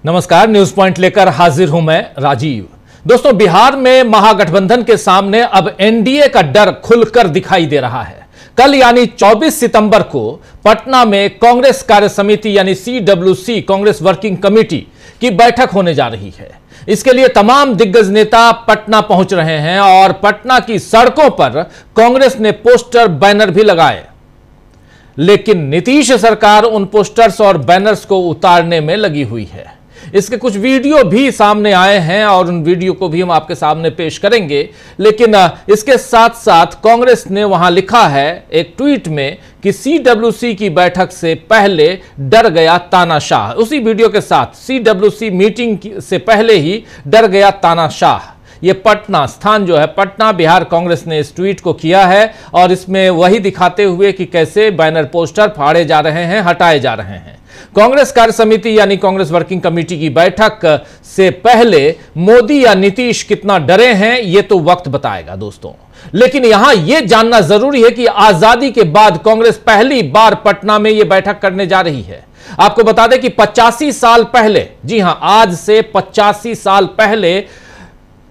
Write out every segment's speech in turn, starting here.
नमस्कार, news point लेकर हाजिर हूं मैं राजीव। दोस्तों, बिहार में महागठबंधन के सामने अब एनडीए का डर खुलकर दिखाई दे रहा है। कल यानी 24 सितंबर को पटना में कांग्रेस कार्य समिति यानी CWC कांग्रेस वर्किंग कमेटी की बैठक होने जा रही है। इसके लिए तमाम दिग्गज नेता पटना पहुंच रहे हैं और पटना की सड़कों पर कांग्रेस ने पोस्टर बैनर भी लगाए, लेकिन नीतीश सरकार उन पोस्टर्स और बैनर्स को उतारने में लगी हुई है। इसके कुछ वीडियो भी सामने आए हैं और उन वीडियो को भी हम आपके सामने पेश करेंगे। लेकिन इसके साथ साथ कांग्रेस ने वहां लिखा है एक ट्वीट में कि CWC की बैठक से पहले डर गया तानाशाह। उसी वीडियो के साथ CWC मीटिंग से पहले ही डर गया तानाशाह। ये पटना स्थान जो है, पटना बिहार कांग्रेस ने इस ट्वीट को किया है और इसमें वही दिखाते हुए कि कैसे बैनर पोस्टर फाड़े जा रहे हैं, हटाए जा रहे हैं। कांग्रेस कार्य समिति यानी कांग्रेस वर्किंग कमेटी की बैठक से पहले मोदी या नीतीश कितना डरे हैं ये तो वक्त बताएगा दोस्तों। लेकिन यहां यह जानना जरूरी है कि आजादी के बाद कांग्रेस पहली बार पटना में यह बैठक करने जा रही है। आपको बता दें कि 85 साल पहले, जी हां, आज से 85 साल पहले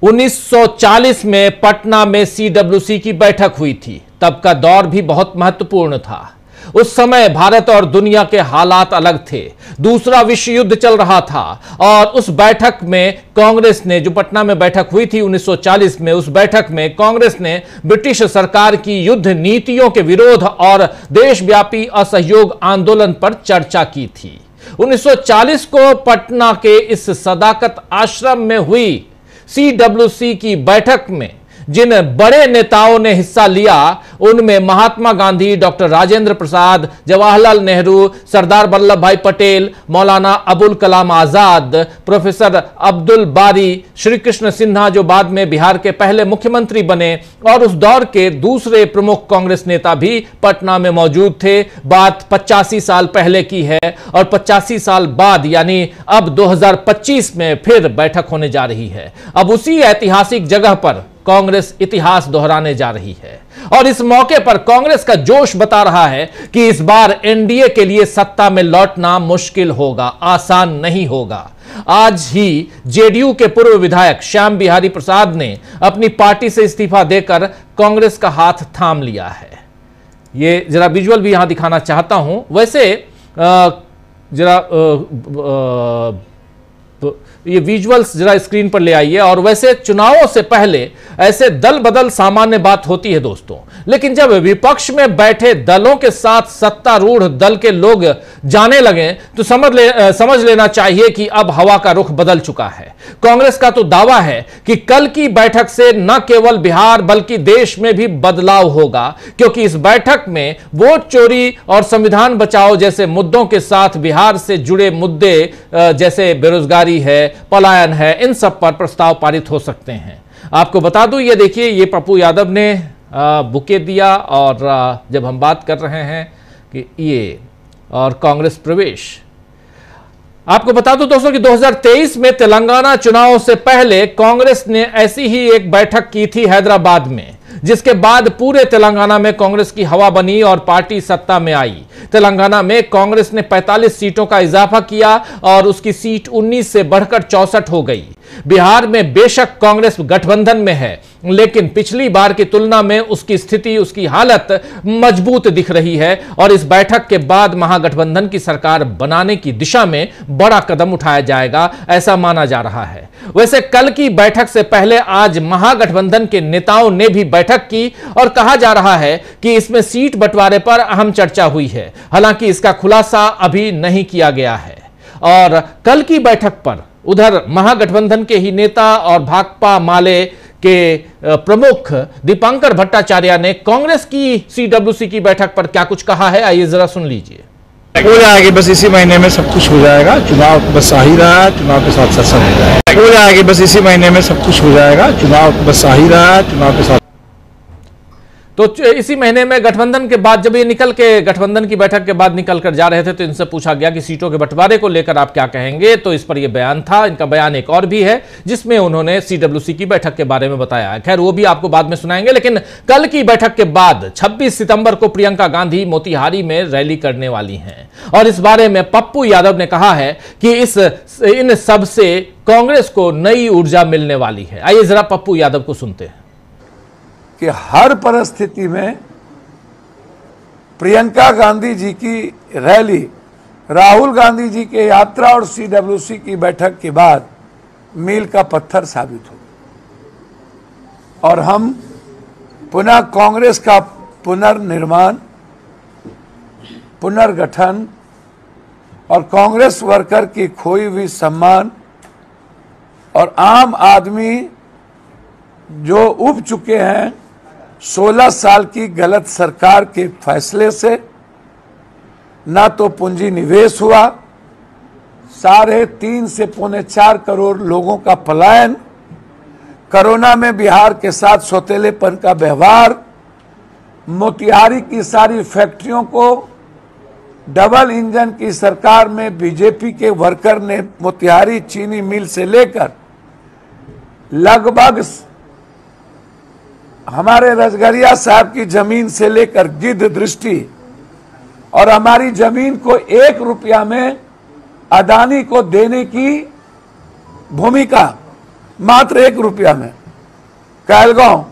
1940 में पटना में CWC की बैठक हुई थी। तब का दौर भी बहुत महत्वपूर्ण था। उस समय भारत और दुनिया के हालात अलग थे, दूसरा विश्व युद्ध चल रहा था और उस बैठक में कांग्रेस ने, जो पटना में बैठक हुई थी 1940 में, उस बैठक में कांग्रेस ने ब्रिटिश सरकार की युद्ध नीतियों के विरोध और देशव्यापी असहयोग आंदोलन पर चर्चा की थी। 1940 को पटना के इस सदाकत आश्रम में हुई CWC की बैठक में जिन बड़े नेताओं ने हिस्सा लिया उनमें महात्मा गांधी, डॉक्टर राजेंद्र प्रसाद, जवाहरलाल नेहरू, सरदार वल्लभ भाई पटेल, मौलाना अबुल कलाम आजाद, प्रोफेसर अब्दुल बारी, श्री कृष्ण सिन्हा जो बाद में बिहार के पहले मुख्यमंत्री बने, और उस दौर के दूसरे प्रमुख कांग्रेस नेता भी पटना में मौजूद थे। बात 85 साल पहले की है और 85 साल बाद यानी अब 2025 में फिर बैठक होने जा रही है। अब उसी ऐतिहासिक जगह पर कांग्रेस इतिहास दोहराने जा रही है और इस मौके पर कांग्रेस का जोश बता रहा है कि इस बार एनडीए के लिए सत्ता में लौटना मुश्किल होगा, आसान नहीं होगा। आज ही जेडीयू के पूर्व विधायक श्याम बिहारी प्रसाद ने अपनी पार्टी से इस्तीफा देकर कांग्रेस का हाथ थाम लिया है। ये जरा विजुअल भी यहां दिखाना चाहता हूं। वैसे जरा तो ये विजुअल्स जरा स्क्रीन पर ले आइए। और वैसे चुनावों से पहले ऐसे दल बदल सामान्य बात होती है दोस्तों, लेकिन जब विपक्ष में बैठे दलों के साथ सत्तारूढ़ दल के लोग जाने लगे तो समझ लेना चाहिए कि अब हवा का रुख बदल चुका है। कांग्रेस का तो दावा है कि कल की बैठक से न केवल बिहार बल्कि देश में भी बदलाव होगा, क्योंकि इस बैठक में वोट चोरी और संविधान बचाओ जैसे मुद्दों के साथ बिहार से जुड़े मुद्दे जैसे बेरोजगारी है, पलायन है, इन सब पर प्रस्ताव पारित हो सकते हैं। आपको बता दूं, ये देखिए, ये पप्पू यादव ने बुके दिया और जब हम बात कर रहे हैं कि ये और कांग्रेस प्रवेश, आपको बता दूं दोस्तों कि 2023 में तेलंगाना चुनाव से पहले कांग्रेस ने ऐसी ही एक बैठक की थी हैदराबाद में, जिसके बाद पूरे तेलंगाना में कांग्रेस की हवा बनी और पार्टी सत्ता में आई। तेलंगाना में कांग्रेस ने 45 सीटों का इजाफा किया और उसकी सीट 19 से बढ़कर 64 हो गई। बिहार में बेशक कांग्रेस गठबंधन में है, लेकिन पिछली बार की तुलना में उसकी स्थिति, उसकी हालत मजबूत दिख रही है और इस बैठक के बाद महागठबंधन की सरकार बनाने की दिशा में बड़ा कदम उठाया जाएगा, ऐसा माना जा रहा है। वैसे कल की बैठक से पहले आज महागठबंधन के नेताओं ने भी बैठक की और कहा जा रहा है कि इसमें सीट बंटवारे पर अहम चर्चा हुई है। हालांकि इसका खुलासा अभी नहीं किया गया है। और कल की बैठक पर उधर महागठबंधन के ही नेता और भाकपा माले के प्रमुख दीपांकर भट्टाचार्य ने कांग्रेस की CWC की बैठक पर क्या कुछ कहा है, आइए जरा सुन लीजिए। हो जाएगी, बस इसी महीने में सब कुछ हो जाएगा। चुनाव बस आ ही रहा है, चुनाव के साथ सब हो जाएगा। हो जाएगी, बस इसी महीने में सब कुछ हो जाएगा। चुनाव बस आ ही रहा है, चुनाव के साथ। तो इसी महीने में गठबंधन के बाद जब ये गठबंधन की बैठक के बाद निकल कर जा रहे थे तो इनसे पूछा गया कि सीटों के बंटवारे को लेकर आप क्या कहेंगे, तो इस पर यह बयान था। इनका बयान एक और भी है जिसमें उन्होंने सीडब्ल्यूसी की बैठक के बारे में बताया। खैर वो भी आपको बाद में सुनाएंगे, लेकिन कल की बैठक के बाद 26 सितंबर को प्रियंका गांधी मोतिहारी में रैली करने वाली हैं और इस बारे में पप्पू यादव ने कहा है कि इन सब से कांग्रेस को नई ऊर्जा मिलने वाली है। आइए जरा पप्पू यादव को सुनते हैं। कि हर परिस्थिति में प्रियंका गांधी जी की रैली, राहुल गांधी जी के यात्रा और सीडब्ल्यूसी की बैठक के बाद मील का पत्थर साबित हो और हम पुनः कांग्रेस का पुनर्निर्माण, पुनर्गठन और कांग्रेस वर्कर की खोई हुई सम्मान और आम आदमी जो उब चुके हैं 16 साल की गलत सरकार के फैसले से, ना तो पूंजी निवेश हुआ, 3.5 से 4.25 करोड़ लोगों का पलायन, कोरोना में बिहार के साथ सौतेलेपन का व्यवहार, मोतिहारी की सारी फैक्ट्रियों को डबल इंजन की सरकार में बीजेपी के वर्कर ने मोतिहारी चीनी मिल से लेकर लगभग हमारे रजगरिया साहब की जमीन से लेकर गिद्ध दृष्टि और हमारी जमीन को 1 रुपया में अदानी को देने की भूमिका, मात्र 1 रुपया में कहलगांव।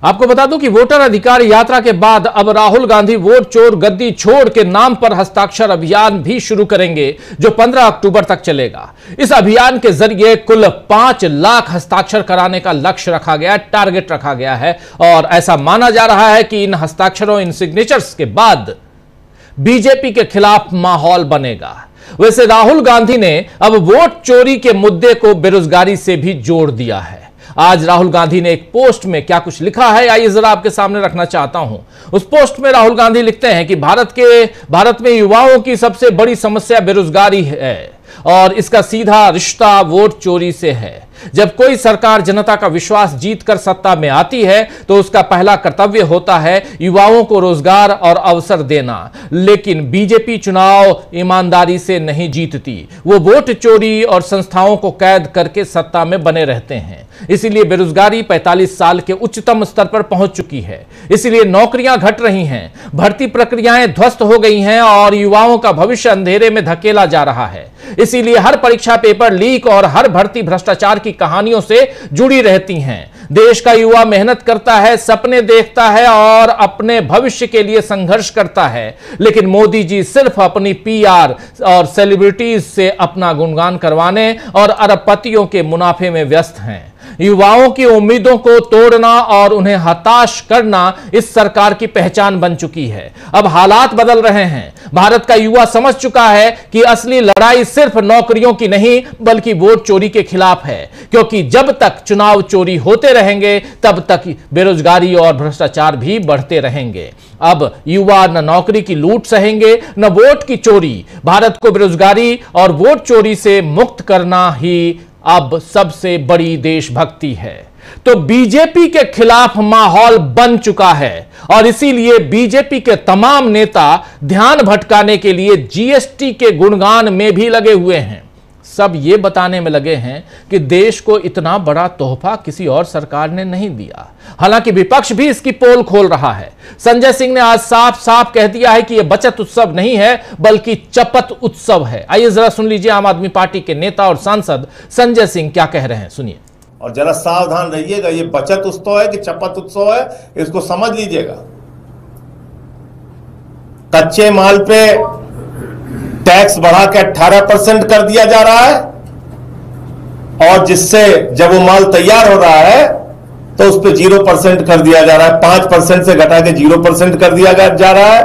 आपको बता दूं कि वोटर अधिकार यात्रा के बाद अब राहुल गांधी वोट चोर गद्दी छोड़ के नाम पर हस्ताक्षर अभियान भी शुरू करेंगे जो 15 अक्टूबर तक चलेगा। इस अभियान के जरिए कुल 5 लाख हस्ताक्षर कराने का लक्ष्य रखा गया, टारगेट रखा गया है और ऐसा माना जा रहा है कि इन हस्ताक्षरों, इन सिग्नेचर्स के बाद बीजेपी के खिलाफ माहौल बनेगा। वैसे राहुल गांधी ने अब वोट चोरी के मुद्दे को बेरोजगारी से भी जोड़ दिया है। आज राहुल गांधी ने एक पोस्ट में क्या कुछ लिखा है, आइए जरा आपके सामने रखना चाहता हूं। उस पोस्ट में राहुल गांधी लिखते हैं कि भारत में युवाओं की सबसे बड़ी समस्या बेरोजगारी है और इसका सीधा रिश्ता वोट चोरी से है। जब कोई सरकार जनता का विश्वास जीतकर सत्ता में आती है तो उसका पहला कर्तव्य होता है युवाओं को रोजगार और अवसर देना, लेकिन बीजेपी चुनाव ईमानदारी से नहीं जीतती। वो वोट चोरी और संस्थाओं को कैद करके सत्ता में बने रहते हैं। इसीलिए बेरोजगारी 45 साल के उच्चतम स्तर पर पहुंच चुकी है। इसीलिए नौकरियां घट रही हैं, भर्ती प्रक्रियाएं ध्वस्त हो गई हैं और युवाओं का भविष्य अंधेरे में धकेला जा रहा है। इसीलिए हर परीक्षा पेपर लीक और हर भर्ती भ्रष्टाचार की कहानियों से जुड़ी रहती हैं। देश का युवा मेहनत करता है, सपने देखता है और अपने भविष्य के लिए संघर्ष करता है, लेकिन मोदी जी सिर्फ अपनी पीआर और सेलिब्रिटीज से अपना गुणगान करवाने और अरबपतियों के मुनाफे में व्यस्त हैं। युवाओं की उम्मीदों को तोड़ना और उन्हें हताश करना इस सरकार की पहचान बन चुकी है। अब हालात बदल रहे हैं। भारत का युवा समझ चुका है कि असली लड़ाई सिर्फ नौकरियों की नहीं बल्कि वोट चोरी के खिलाफ है, क्योंकि जब तक चुनाव चोरी होते रहेंगे तब तक बेरोजगारी और भ्रष्टाचार भी बढ़ते रहेंगे। अब युवा न नौकरी की लूट सहेंगे न वोट की चोरी। भारत को बेरोजगारी और वोट चोरी से मुक्त करना ही अब सबसे बड़ी देशभक्ति है। तो बीजेपी के खिलाफ माहौल बन चुका है और इसीलिए बीजेपी के तमाम नेता ध्यान भटकाने के लिए जीएसटी के गुणगान में भी लगे हुए हैं। सब ये बताने में लगे हैं कि देश को इतना बड़ा तोहफा किसी और सरकार ने नहीं दिया। हालांकि विपक्ष भी इसकी पोल खोल रहा है। संजय सिंह ने आज साफ साफ कह दिया है कि यह बचत उत्सव नहीं है बल्कि चपत उत्सव है। आइए जरा सुन लीजिए आम आदमी पार्टी के नेता और सांसद संजय सिंह क्या कह रहे हैं, सुनिए। और जरा सावधान रहिएगा, ये बचत उत्सव है कि चपत उत्सव है, इसको समझ लीजिएगा। कच्चे माल पे टैक्स बढ़ा के 18% कर दिया जा रहा है और जिससे जब वो माल तैयार हो रहा है तो उस पर 0% कर दिया जा रहा है। 5% से घटा के 0% कर दिया जा रहा है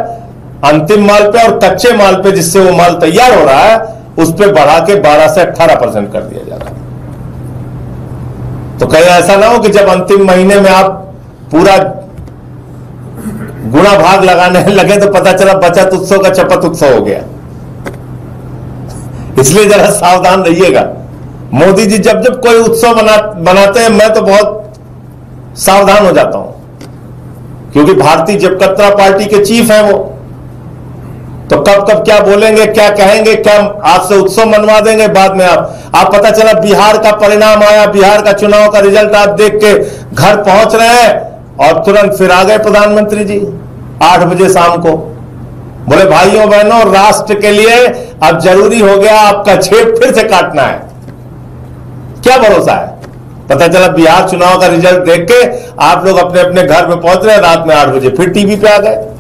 अंतिम माल पे, और कच्चे माल पे जिससे वो माल तैयार हो रहा है उस पर बढ़ा के 12 से 18% कर दिया जा रहा है। तो कहीं ऐसा ना हो कि जब अंतिम महीने में आप पूरा गुणा भाग लगाने लगे तो पता चला बचत उत्सव का चपत उत्सव हो गया। इसलिए जरा सावधान रहिएगा। मोदी जी जब जब कोई उत्सव बनाते हैं मैं तो बहुत सावधान हो जाता हूं, क्योंकि भारतीय जनता पार्टी के चीफ हैं वो, तो कब कब क्या बोलेंगे, क्या कहेंगे, क्या आज से उत्सव मनवा देंगे, बाद में आप पता चला बिहार का परिणाम आया, बिहार का चुनाव का रिजल्ट आप देख के घर पहुंच रहे हैं और तुरंत फिर आ गए प्रधानमंत्री जी 8 बजे शाम को, बोले भाइयों बहनों राष्ट्र के लिए अब जरूरी हो गया आपका जेब फिर से काटना है। क्या भरोसा है? पता चला बिहार चुनाव का रिजल्ट देख के आप लोग अपने अपने घर में पहुंच रहे, रात में 8 बजे फिर टीवी पे आ गए।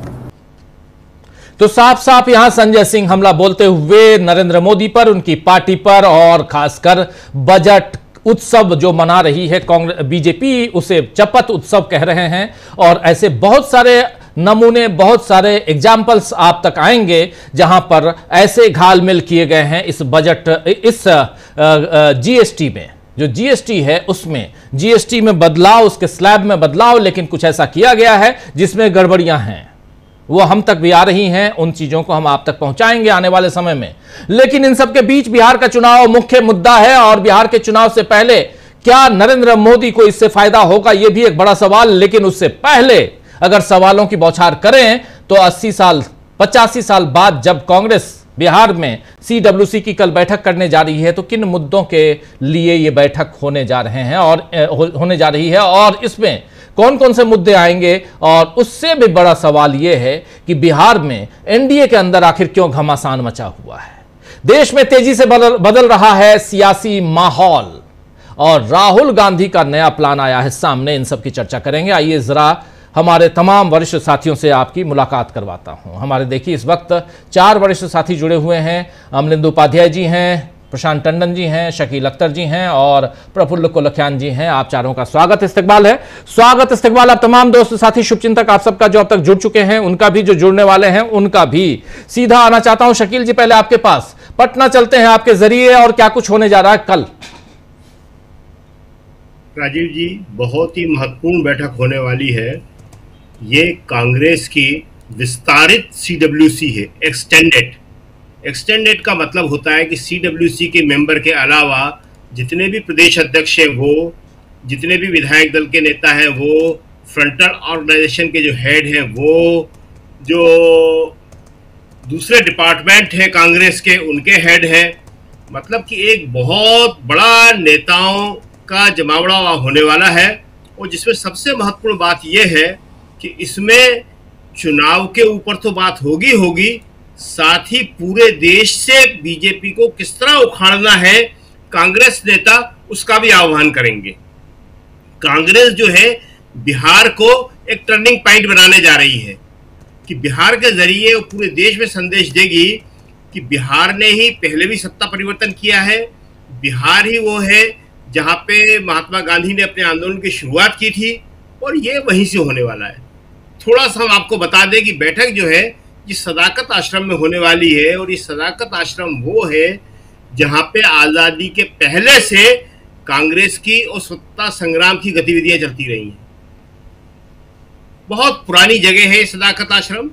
तो साफ साफ यहां संजय सिंह हमला बोलते हुए नरेंद्र मोदी पर, उनकी पार्टी पर और खासकर बजट उत्सव जो मना रही है कांग्रेस, बीजेपी उसे चपत उत्सव कह रहे हैं। और ऐसे बहुत सारे नमूने, बहुत सारे एग्जाम्पल्स आप तक आएंगे जहां पर ऐसे घालमेल किए गए हैं इस बजट, इस जीएसटी में। जो जीएसटी है उसमें जीएसटी में बदलाव, उसके स्लैब में बदलाव, लेकिन कुछ ऐसा किया गया है जिसमें गड़बड़ियां हैं, वो हम तक भी आ रही हैं। उन चीजों को हम आप तक पहुंचाएंगे आने वाले समय में। लेकिन इन सब के बीच बिहार का चुनाव मुख्य मुद्दा है और बिहार के चुनाव से पहले क्या नरेंद्र मोदी को इससे फायदा होगा, यह भी एक बड़ा सवाल। लेकिन उससे पहले अगर सवालों की बौछार करें तो 80 साल 85 साल बाद जब कांग्रेस बिहार में सीडब्ल्यूसी की कल बैठक करने जा रही है, तो किन मुद्दों के लिए यह बैठक होने जा रहे हैं और होने जा रही है और इसमें कौन कौन से मुद्दे आएंगे। और उससे भी बड़ा सवाल यह है कि बिहार में एनडीए के अंदर आखिर क्यों घमासान मचा हुआ है। देश में तेजी से बदल रहा है सियासी माहौल और राहुल गांधी का नया प्लान आया है सामने। इन सब की चर्चा करेंगे। आइए जरा हमारे तमाम वरिष्ठ साथियों से आपकी मुलाकात करवाता हूं। हमारे देखिए इस वक्त 4 वरिष्ठ साथी जुड़े हुए हैं। अमलिंदु उपाध्याय जी हैं, प्रशांत टंडन जी हैं, शकील अख्तर जी हैं और प्रफुल्ल कोलखियान जी हैं। आप चारों का स्वागत इस्तकबाल है। स्वागत इस्तकबाल आप तमाम दोस्त साथी शुभचिंतक आप सबका जो अब तक जुड़ चुके हैं, उनका भी, जो जुड़ने वाले हैं उनका भी। सीधा आना चाहता हूं शकील जी, पहले आपके पास। पटना चलते हैं आपके जरिए, और क्या कुछ होने जा रहा है कल? राजीव जी, बहुत ही महत्वपूर्ण बैठक होने वाली है। ये कांग्रेस की विस्तारित सीडब्ल्यूसी है, एक्सटेंडेड का मतलब होता है कि सीडब्ल्यूसी के मेंबर के अलावा जितने भी प्रदेश अध्यक्ष हैं वो, जितने भी विधायक दल के नेता हैं वो, फ्रंटल ऑर्गेनाइजेशन के जो हेड हैं वो, जो दूसरे डिपार्टमेंट हैं कांग्रेस के उनके हेड हैं। मतलब कि एक बहुत बड़ा नेताओं का जमावड़ा होने वाला है। और जिसमें सबसे महत्वपूर्ण बात यह है कि इसमें चुनाव के ऊपर तो बात होगी, साथ ही पूरे देश से बीजेपी को किस तरह उखाड़ना है कांग्रेस नेता उसका भी आह्वान करेंगे। कांग्रेस जो है बिहार को एक टर्निंग पॉइंट बनाने जा रही है कि बिहार के जरिए वो पूरे देश में संदेश देगी कि बिहार ने ही पहले भी सत्ता परिवर्तन किया है। बिहार ही वो है जहां पे महात्मा गांधी ने अपने आंदोलन की शुरुआत की थी और ये वहीं से होने वाला है। थोड़ा सा हम आपको बता दें कि बैठक जो है ये सदाकत आश्रम में होने वाली है और ये सदाकत आश्रम वो है जहां पे आज़ादी के पहले से कांग्रेस की और स्वतंत्रता संग्राम की गतिविधियां चलती रही हैं। बहुत पुरानी जगह है सदाकत आश्रम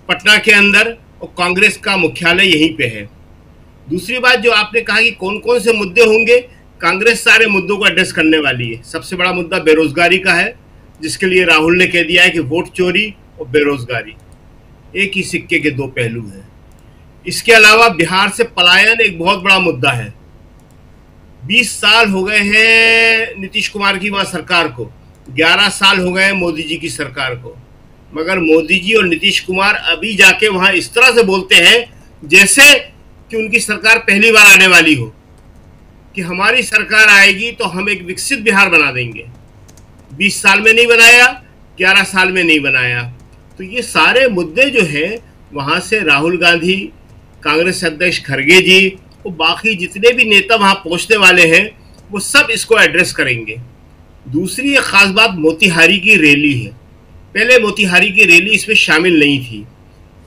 पटना के अंदर, और कांग्रेस का मुख्यालय यहीं पे है। दूसरी बात जो आपने कहा कि कौन कौन से मुद्दे होंगे, कांग्रेस सारे मुद्दों को एड्रेस करने वाली है। सबसे बड़ा मुद्दा बेरोजगारी का है, जिसके लिए राहुल ने कह दिया है कि वोट चोरी और बेरोजगारी एक ही सिक्के के 2 पहलू हैं। इसके अलावा बिहार से पलायन एक बहुत बड़ा मुद्दा है। 20 साल हो गए हैं नीतीश कुमार की वहां सरकार को, 11 साल हो गए हैं मोदी जी की सरकार को, मगर मोदी जी और नीतीश कुमार अभी जाके वहां इस तरह से बोलते हैं जैसे कि उनकी सरकार पहली बार आने वाली हो, कि हमारी सरकार आएगी तो हम एक विकसित बिहार बना देंगे। 20 साल में नहीं बनाया, 11 साल में नहीं बनाया। तो ये सारे मुद्दे जो हैं वहाँ से राहुल गांधी, कांग्रेस अध्यक्ष खड़गे जी और बाकी जितने भी नेता वहाँ पहुँचने वाले हैं वो सब इसको एड्रेस करेंगे। दूसरी एक खास बात मोतिहारी की रैली है। पहले मोतिहारी की रैली इसमें शामिल नहीं थी,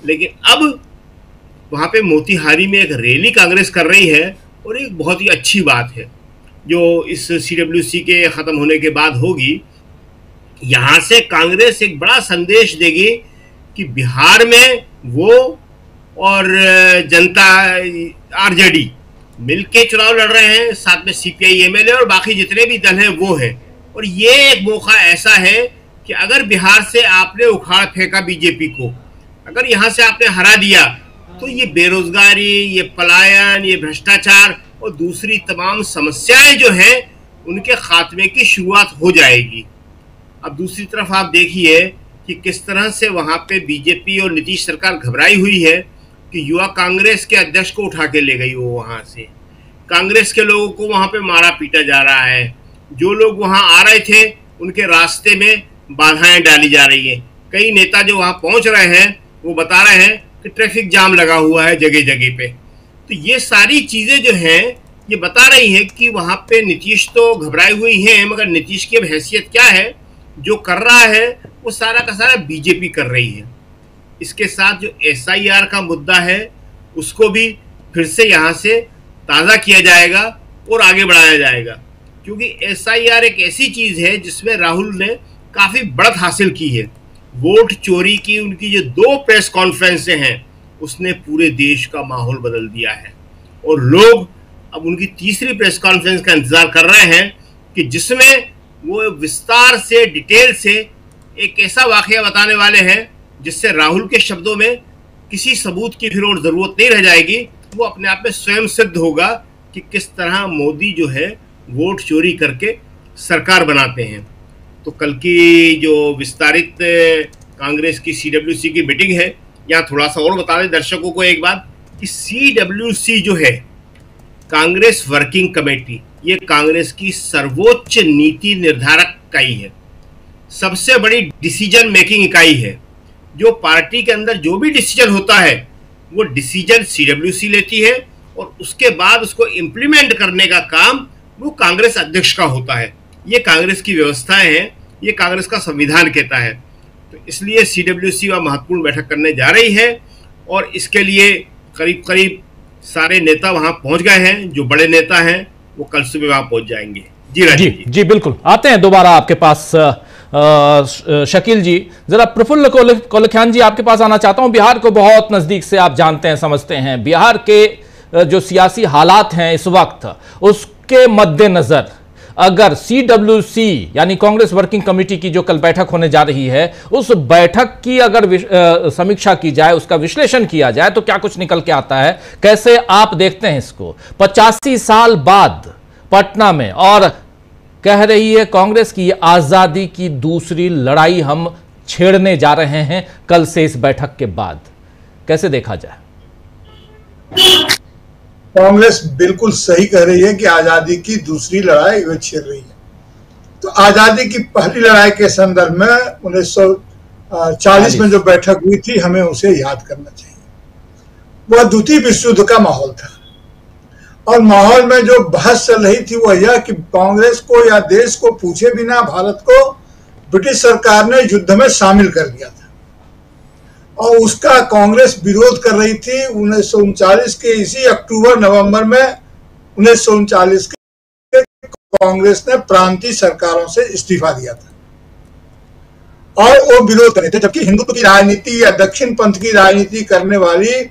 लेकिन अब वहाँ पे मोतिहारी में एक रैली कांग्रेस कर रही है और एक बहुत ही अच्छी बात है जो इस सीडब्ल्यूसी के ख़त्म होने के बाद होगी। यहाँ से कांग्रेस एक बड़ा संदेश देगी कि बिहार में वो और जनता आरजेडी मिलके चुनाव लड़ रहे हैं, साथ में सीपीआई एमएलए और बाकी जितने भी दल हैं वो हैं। और ये एक मौका ऐसा है कि अगर बिहार से आपने उखाड़ फेंका बीजेपी को, अगर यहाँ से आपने हरा दिया, तो ये बेरोजगारी, ये पलायन, ये भ्रष्टाचार और दूसरी तमाम समस्याएं जो हैं उनके खात्मे की शुरुआत हो जाएगी। अब दूसरी तरफ आप देखिए कि किस तरह से वहां पे बीजेपी और नीतीश सरकार घबराई हुई है कि युवा कांग्रेस के अध्यक्ष को उठा के ले गई वो वहां से। कांग्रेस के लोगों को वहां पे मारा पीटा जा रहा है। जो लोग वहां आ रहे थे उनके रास्ते में बाधाएं डाली जा रही हैं। कई नेता जो वहां पहुंच रहे हैं वो बता रहे हैं कि ट्रैफिक जाम लगा हुआ है जगह जगह पे। तो ये सारी चीजें जो हैं ये बता रही है कि वहां पे नीतीश तो घबराई हुई हैं, मगर नीतीश की अब हैसियत क्या है, जो कर रहा है वो सारा का सारा बीजेपी कर रही है। इसके साथ जो एसआईआर का मुद्दा है उसको भी फिर से यहाँ से ताज़ा किया जाएगा और आगे बढ़ाया जाएगा, क्योंकि एसआईआर एक ऐसी चीज़ है जिसमें राहुल ने काफ़ी बढ़त हासिल की है। वोट चोरी की उनकी जो 2 प्रेस कॉन्फ्रेंसें हैं उसने पूरे देश का माहौल बदल दिया है और लोग अब उनकी तीसरी प्रेस कॉन्फ्रेंस का इंतजार कर रहे हैं कि जिसमें वो विस्तार से, डिटेल से एक ऐसा वाकया बताने वाले हैं जिससे राहुल के शब्दों में किसी सबूत की फिर और जरूरत नहीं रह जाएगी। वो अपने आप में स्वयं सिद्ध होगा कि किस तरह मोदी जो है वोट चोरी करके सरकार बनाते हैं। तो कल की जो विस्तारित कांग्रेस की सीडब्ल्यूसी की मीटिंग है, यहाँ थोड़ा सा और बता दें दर्शकों को एक बात कि सीडब्ल्यूसी जो है कांग्रेस वर्किंग कमेटी, ये कांग्रेस की सर्वोच्च नीति निर्धारक इकाई है, सबसे बड़ी डिसीजन मेकिंग इकाई है। जो पार्टी के अंदर जो भी डिसीजन होता है वो डिसीजन सीडब्ल्यूसी लेती है और उसके बाद उसको इम्प्लीमेंट करने का काम वो कांग्रेस अध्यक्ष का होता है। ये कांग्रेस की व्यवस्थाएं हैं, ये कांग्रेस का संविधान कहता है। तो इसलिए सीडब्ल्यूसी वह महत्वपूर्ण बैठक करने जा रही है और इसके लिए करीब करीब सारे नेता वहां पहुंच गए हैं। जो बड़े नेता हैं वो कल सुबह वहां पहुंच जाएंगे। जी राजीव जी बिल्कुल, आते हैं दोबारा आपके पास। शकील जी, जरा प्रफुल्ल कोलखियान जी आपके पास आना चाहता हूं। बिहार को बहुत नजदीक से आप जानते हैं, समझते हैं। बिहार के जो सियासी हालात हैं इस वक्त, उसके मद्देनजर अगर सीडब्ल्यूसी यानी कांग्रेस वर्किंग कमेटी की जो कल बैठक होने जा रही है, उस बैठक की अगर समीक्षा की जाए, उसका विश्लेषण किया जाए, तो क्या कुछ निकल के आता है? कैसे आप देखते हैं इसको? 85 साल बाद पटना में, और कह रही है कांग्रेस की आजादी की दूसरी लड़ाई हम छेड़ने जा रहे हैं कल से इस बैठक के बाद। कैसे देखा जाए? कांग्रेस बिल्कुल सही कह रही है कि आजादी की दूसरी लड़ाई वे छेड़ रही है। तो आजादी की पहली लड़ाई के संदर्भ में 1940 में जो बैठक हुई थी, हमें उसे याद करना चाहिए। वह द्वितीय विश्व युद्ध का माहौल था और माहौल में जो बहस चल रही थी वह यह कि कांग्रेस को या देश को पूछे बिना भारत को ब्रिटिश सरकार ने युद्ध में शामिल कर दिया था और उसका कांग्रेस विरोध कर रही थी। 1939 के इसी अक्टूबर नवंबर में 1939 के कांग्रेस ने प्रांतीय सरकारों से इस्तीफा दिया था और वो विरोध कर रहे थे, जबकि हिंदुत्व की राजनीति या दक्षिण पंथ की राजनीति करने वाली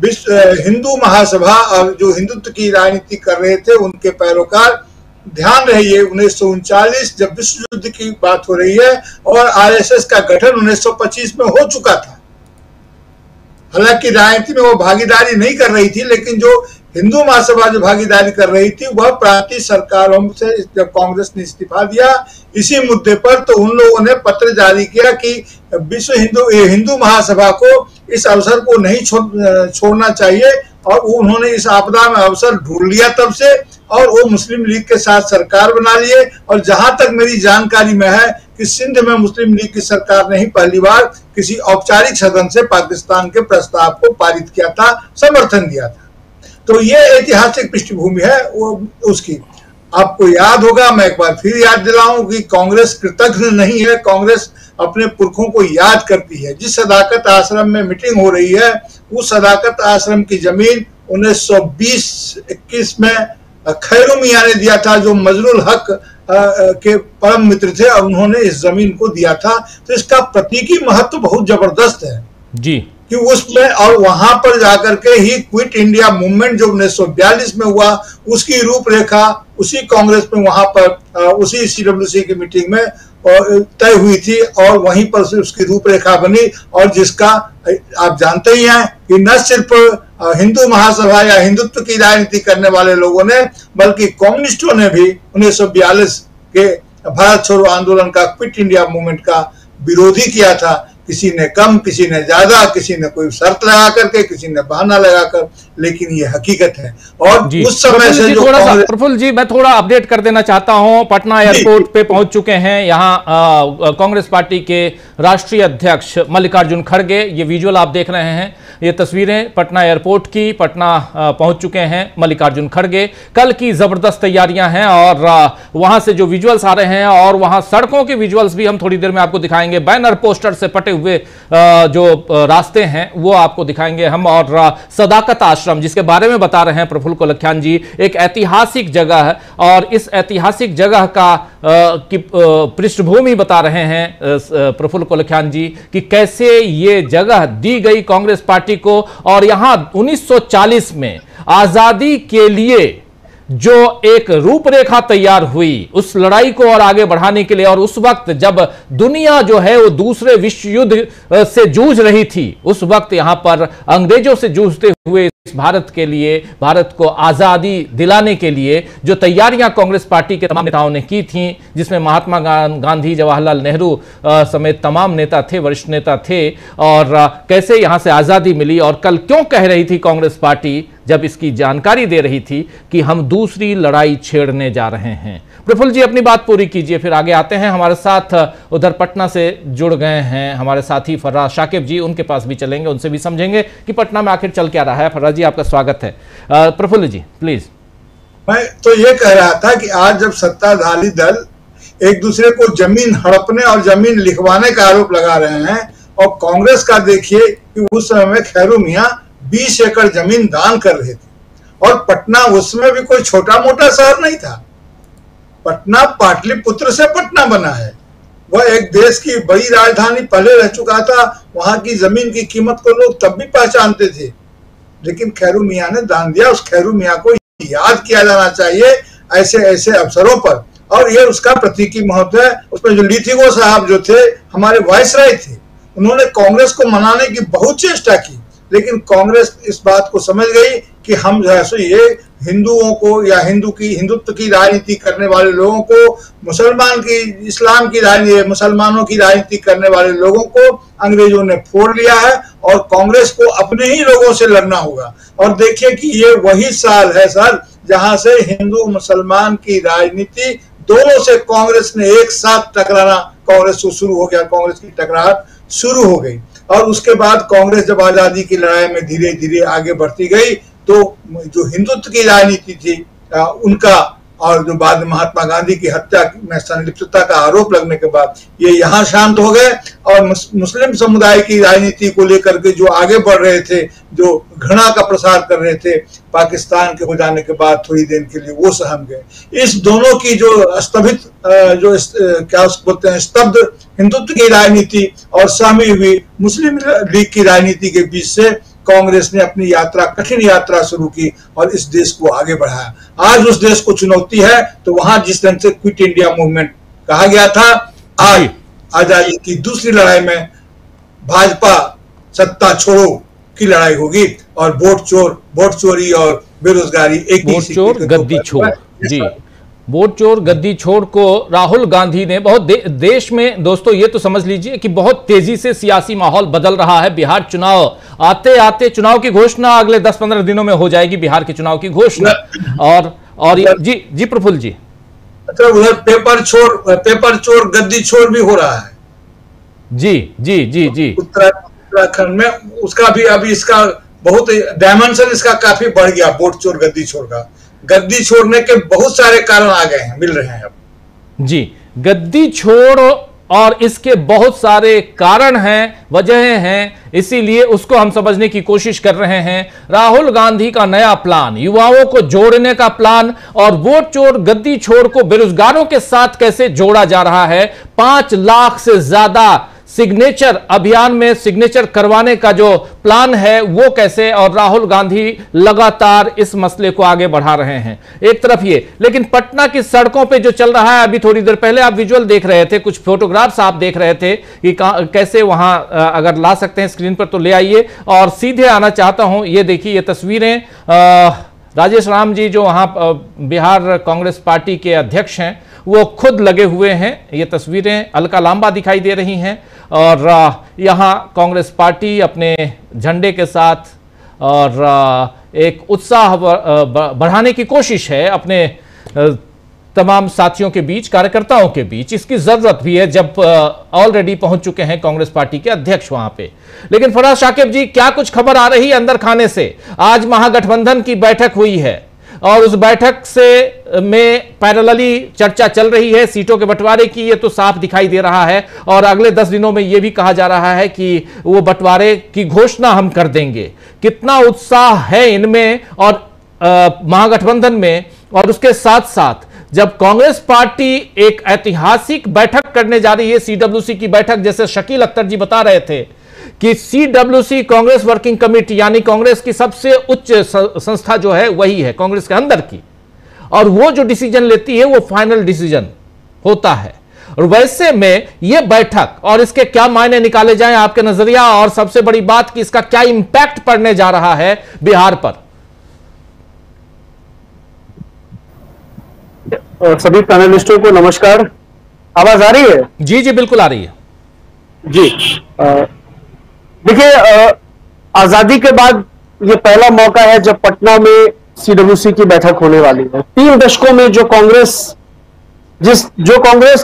विश्व हिंदू महासभा और जो हिंदुत्व की राजनीति कर रहे थे उनके पैरोकार, ध्यान रहिए 1939 जब विश्व युद्ध की बात हो रही है और आरएसएस का गठन 1925 में हो चुका था। हालांकि राजनीति में वो भागीदारी नहीं कर रही थी, लेकिन जो हिंदू महासभा जो भागीदारी कर रही थी वह प्रांतीय सरकारों से जब कांग्रेस ने इस्तीफा दिया इसी मुद्दे पर, तो उन लोगों ने पत्र जारी किया कि विश्व हिंदू महासभा को इस अवसर को नहीं छोड़ना चाहिए और उन्होंने इस आपदा में अवसर ढूंढ लिया तब से और वो मुस्लिम लीग के साथ सरकार बना लिए। और जहां तक मेरी जानकारी में है कि सिंध में मुस्लिम लीग की सरकार ने ही पहली बार किसी औपचारिक सदन से पाकिस्तान के प्रस्ताव को पारित किया था, समर्थन दिया था। तो ये ऐतिहासिक पृष्ठभूमि है वो उसकी। आपको याद होगा, मैं एक बार फिर याद दिलाऊं कि कांग्रेस कृतज्ञ नहीं है, कांग्रेस अपने पुरखों को याद करती है। जिस सदाकत आश्रम में मीटिंग हो रही है उस सदाकत आश्रम की जमीन 1920-21 में खैरू मियां ने दिया था, जो मजरुल हक के परम मित्र थे और उन्होंने इस जमीन को दिया था। तो इसका प्रतीकी महत्व बहुत जबरदस्त है जी। कि उसमें और वहां पर जाकर के ही क्विट इंडिया मूवमेंट जो 1942 में हुआ उसकी रूपरेखा उसी कांग्रेस में वहां पर उसी CWC की मीटिंग में तय हुई थी और वहीं पर उसकी रूपरेखा बनी और जिसका आप जानते ही हैं कि न सिर्फ हिंदू महासभा या हिंदुत्व की राजनीति करने वाले लोगों ने बल्कि कम्युनिस्टों ने भी 1942 के भारत छोड़ो आंदोलन का क्विट इंडिया मूवमेंट का विरोधी किया था। किसी ने कम, किसी ने ज्यादा, किसी ने कोई शर्त लगा करके, किसी ने बहाना लगाकर, लेकिन ये हकीकत है। और उस समय से जो प्रफुल्ल जी मैं थोड़ा अपडेट कर देना चाहता हूं, पटना एयरपोर्ट पे पहुंच चुके हैं यहां कांग्रेस पार्टी के राष्ट्रीय अध्यक्ष मल्लिकार्जुन खड़गे। ये विजुअल आप देख रहे हैं, ये तस्वीरें पटना एयरपोर्ट की, पटना पहुंच चुके हैं मल्लिकार्जुन खड़गे। कल की जबरदस्त तैयारियां हैं और वहां से जो विजुअल्स आ रहे हैं और वहां सड़कों के विजुअल्स भी हम थोड़ी देर में आपको दिखाएंगे। बैनर पोस्टर से पटे हुए जो रास्ते हैं वो आपको दिखाएंगे हम। और सदाकत आश्रम जिसके बारे में बता रहे हैं प्रफुल्ल कोलख्यान जी, एक ऐतिहासिक जगह है और इस ऐतिहासिक जगह का की पृष्ठभूमि बता रहे हैं प्रफुल्ल कोलख्यान जी कि कैसे ये जगह दी गई कांग्रेस पार्टी को और यहां 1940 में आजादी के लिए जो एक रूपरेखा तैयार हुई उस लड़ाई को और आगे बढ़ाने के लिए, और उस वक्त जब दुनिया जो है वो दूसरे विश्व युद्ध से जूझ रही थी, उस वक्त यहां पर अंग्रेजों से जूझते हुए इस भारत के लिए, भारत को आजादी दिलाने के लिए जो तैयारियां कांग्रेस पार्टी के तमाम नेताओं ने की थी, जिसमें महात्मा गांधी, जवाहरलाल नेहरू समेत तमाम नेता थे, वरिष्ठ नेता थे, और कैसे यहां से आजादी मिली। और कल क्यों कह रही थी कांग्रेस पार्टी जब इसकी जानकारी दे रही थी कि हम दूसरी लड़ाई छेड़ने जा रहे हैं। प्रफुल्ल जी अपनी बात पूरी कीजिए, फिर आगे आते हैं। हमारे साथ उधर पटना से जुड़ गए हैं हमारे साथी फर्राज शाकिब जी, उनके पास भी चलेंगे, उनसे भी समझेंगे कि पटना में आखिर चल क्या रहा है। फर्राज जी आपका स्वागत है। प्रफुल्ल जी प्लीज। मैं तो ये कह रहा था कि आज जब सत्ताधारी दल एक दूसरे को जमीन हड़पने और जमीन लिखवाने का आरोप लगा रहे हैं, और कांग्रेस का देखिए कि उस समय में खैरू मियां 20 एकड़ जमीन दान कर रहे थे, और पटना उसमें भी कोई छोटा मोटा शहर नहीं था। पटना पाटलिपुत्र से पटना बना है, वह एक देश की बड़ी राजधानी पहले रह चुका था। वहां की जमीन की कीमत को लोग तब भी पहचानते थे, लेकिन खैरू मियां ने दान दिया। उस खैरू मियां को याद किया जाना चाहिए ऐसे ऐसे अवसरों पर, और ये उसका प्रतीकी महत्व है। उसमें जो लिथिगो साहब जो थे हमारे वाइसराय थे, उन्होंने कांग्रेस को मनाने की बहुत चेष्टा की, लेकिन कांग्रेस इस बात को समझ गई कि हम जो है ये हिंदुओं को या हिंदुत्व की राजनीति करने वाले लोगों को, इस्लाम की राजनीति, मुसलमानों की राजनीति करने वाले लोगों को अंग्रेजों ने फोड़ लिया है और कांग्रेस को अपने ही लोगों से लड़ना होगा। और देखिए कि ये वही साल है सर जहां से हिंदू मुसलमान की राजनीति दोनों से कांग्रेस ने एक साथ टकराना कांग्रेस को शुरू हो गया, कांग्रेस की टकराहट शुरू हो गई। और उसके बाद कांग्रेस जब आजादी की लड़ाई में धीरे धीरे आगे बढ़ती गई, तो जो हिंदुत्व की राजनीति थी उनका, और जो बाद में महात्मा गांधी की हत्या में संलिप्तता का आरोप लगने के बाद ये यहाँ शांत हो गए, और मुस्लिम समुदाय की राजनीति को लेकर के जो आगे बढ़ रहे थे, जो घृणा का प्रसार कर रहे थे, पाकिस्तान के हो जाने के बाद थोड़ी देर के लिए वो सहम गए। इस दोनों की जो स्तब्ध क्या बोलते हैं, स्तब्ध हिंदुत्व की राजनीति और सहमी हुई मुस्लिम लीग की राजनीति के बीच से कांग्रेस ने अपनी यात्रा, कठिन यात्रा शुरू की और इस देश को आगे बढ़ाया। आज उस देश को चुनौती है, तो वहां जिस ढंग से क्विट इंडिया मूवमेंट कहा गया था, आज आजादी की दूसरी लड़ाई में भाजपा सत्ता छोड़ो की लड़ाई होगी, और वोट चोरी और बेरोजगारी एक ही वोट चोर गद्दी छोड़, जी वोट चोर गद्दी छोड़ को राहुल गांधी ने बहुत देश में, दोस्तों ये तो समझ लीजिए कि बहुत तेजी से सियासी माहौल बदल रहा है। बिहार चुनाव आते आते चुनाव की घोषणा अगले 10-15 दिनों में हो जाएगी, बिहार के चुनाव की घोषणा। और जी प्रफुल्ल जी, मतलब उधर पेपर चोर गद्दी छोड़ भी हो रहा है। जी उत्तराखंड में उसका भी अभी इसका बहुत डायमेंशन इसका काफी बढ़ गया। वोट चोर गद्दी छोड़ का, गद्दी छोड़ने के बहुत सारे कारण आ गए हैं, मिल रहे हैं अब। जी, गद्दी छोड़ और इसके बहुत सारे कारण हैं, वजहें हैं, इसीलिए उसको हम समझने की कोशिश कर रहे हैं। राहुल गांधी का नया प्लान, युवाओं को जोड़ने का प्लान, और वोट चोर गद्दी छोड़ को बेरोजगारों के साथ कैसे जोड़ा जा रहा है। 5 लाख से ज्यादा सिग्नेचर अभियान में सिग्नेचर करवाने का जो प्लान है वो कैसे, और राहुल गांधी लगातार इस मसले को आगे बढ़ा रहे हैं। एक तरफ ये, लेकिन पटना की सड़कों पे जो चल रहा है, अभी थोड़ी देर पहले आप विजुअल देख रहे थे, कुछ फोटोग्राफ्स आप देख रहे थे कि कैसे वहां, अगर ला सकते हैं स्क्रीन पर तो ले आइए, और सीधे आना चाहता हूं। ये देखिए, ये तस्वीरें राजेश राम जी जो वहां बिहार कांग्रेस पार्टी के अध्यक्ष हैं वो खुद लगे हुए हैं। ये तस्वीरें अलका लांबा दिखाई दे रही हैं, और यहां कांग्रेस पार्टी अपने झंडे के साथ और एक उत्साह बढ़ाने की कोशिश है अपने तमाम साथियों के बीच, कार्यकर्ताओं के बीच। इसकी जरूरत भी है जब ऑलरेडी पहुंच चुके हैं कांग्रेस पार्टी के अध्यक्ष वहां पे। लेकिन फराज शाकिब जी, क्या कुछ खबर आ रही है अंदर खाने से? आज महागठबंधन की बैठक हुई है और उस बैठक से में पैरेलली चर्चा चल रही है सीटों के बंटवारे की, ये तो साफ दिखाई दे रहा है। और अगले 10 दिनों में यह भी कहा जा रहा है कि वो बंटवारे की घोषणा हम कर देंगे। कितना उत्साह है इनमें और महागठबंधन में। और उसके साथ साथ जब कांग्रेस पार्टी एक ऐतिहासिक बैठक करने जा रही है, सीडब्ल्यूसी की बैठक, जैसे शकील अख्तर जी बता रहे थे कि सीडब्ल्यूसी कांग्रेस वर्किंग कमेटी यानी कांग्रेस की सबसे उच्च संस्था जो है वही है कांग्रेस के अंदर की, और वो जो डिसीजन लेती है वो फाइनल डिसीजन होता है। और वैसे में ये बैठक और इसके क्या मायने निकाले जाएं आपके नजरिया, और सबसे बड़ी बात कि इसका क्या इंपैक्ट पड़ने जा रहा है बिहार पर? और सभी पैनलिस्टों को नमस्कार। आवाज आ रही है? जी जी बिल्कुल आ रही है जी। देखिए, आजादी के बाद ये पहला मौका है जब पटना में सीडब्ल्यूसी की बैठक होने वाली है। 3 दशकों में जो कांग्रेस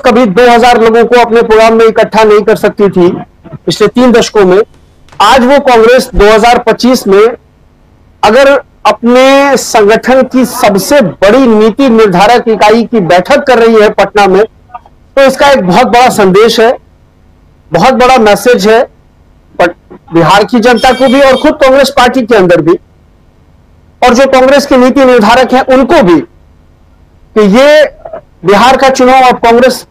कभी 2000 लोगों को अपने प्रोग्राम में इकट्ठा नहीं कर सकती थी पिछले 3 दशकों में, आज वो कांग्रेस 2025 में अगर अपने संगठन की सबसे बड़ी नीति निर्धारक इकाई की बैठक कर रही है पटना में, तो इसका एक बहुत बड़ा संदेश है, बहुत बड़ा मैसेज है बिहार की जनता को भी और खुद कांग्रेस पार्टी के अंदर भी, और जो कांग्रेस के नीति निर्धारक हैं उनको भी, कि ये बिहार का चुनाव अब कांग्रेस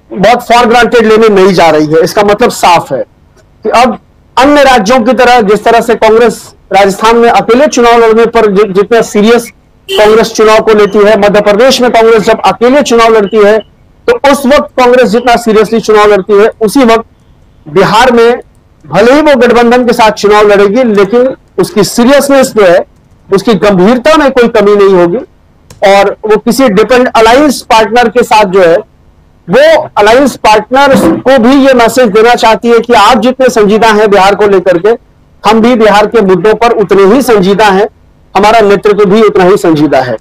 बहुत फॉर ग्रांटेड लेने नहीं जा रही है। इसका मतलब साफ है कि अब अन्य राज्यों की तरह, जिस तरह से कांग्रेस राजस्थान में अकेले चुनाव लड़ने पर जितना सीरियस कांग्रेस चुनाव को लेती है, मध्य प्रदेश में कांग्रेस जब अकेले चुनाव लड़ती है तो उस वक्त कांग्रेस जितना सीरियसली चुनाव लड़ती है, उसी वक्त बिहार में भले ही वो गठबंधन के साथ चुनाव लड़ेगी, लेकिन उसकी सीरियसनेस जो है, उसकी गंभीरता में कोई कमी नहीं होगी। और वो किसी डिपेंड अलायंस पार्टनर के साथ जो है, वो अलायंस पार्टनर को भी ये मैसेज देना चाहती है कि आप जितने संजीदा हैं बिहार को लेकर के, हम भी बिहार के मुद्दों पर उतने ही संजीदा हैं, हमारा नेतृत्व भी उतना ही संजीदा है।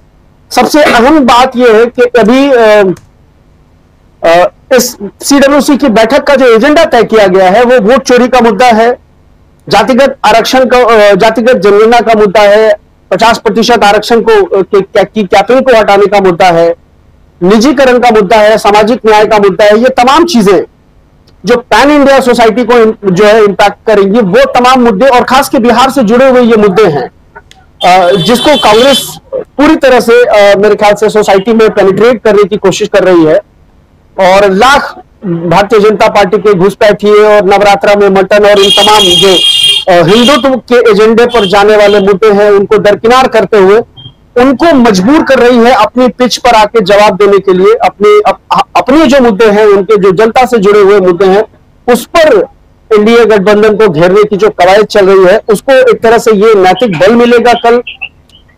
सबसे अहम बात यह है कि अभी इस सीडब्ल्यूसी की बैठक का जो एजेंडा तय किया गया है वो वोट चोरी का मुद्दा है, जातिगत आरक्षण का, जातिगत जनगणना का मुद्दा है, 50% आरक्षण को की कैपिंग को हटाने का मुद्दा है, निजीकरण का मुद्दा है, सामाजिक न्याय का मुद्दा है। ये तमाम चीजें जो पैन इंडिया सोसाइटी को जो है इंपैक्ट करेंगी, वो तमाम मुद्दे और खास के बिहार से जुड़े हुए ये मुद्दे हैं, जिसको कांग्रेस पूरी तरह से मेरे ख्याल से सोसाइटी में पेनिट्रेट करने की कोशिश कर रही है। और लाख भारतीय जनता पार्टी के घुसपैठी और नवरात्रा में मटन और इन तमाम जो हिंदुत्व के एजेंडे पर जाने वाले मुद्दे हैं, उनको दरकिनार करते हुए उनको मजबूर कर रही है अपनी पिच पर आके जवाब देने के लिए। अपने जो मुद्दे हैं, उनके जो जनता से जुड़े हुए मुद्दे हैं, उस पर एनडीए गठबंधन को घेरने की जो कवायद चल रही है, उसको एक तरह से ये नैतिक बल मिलेगा कल।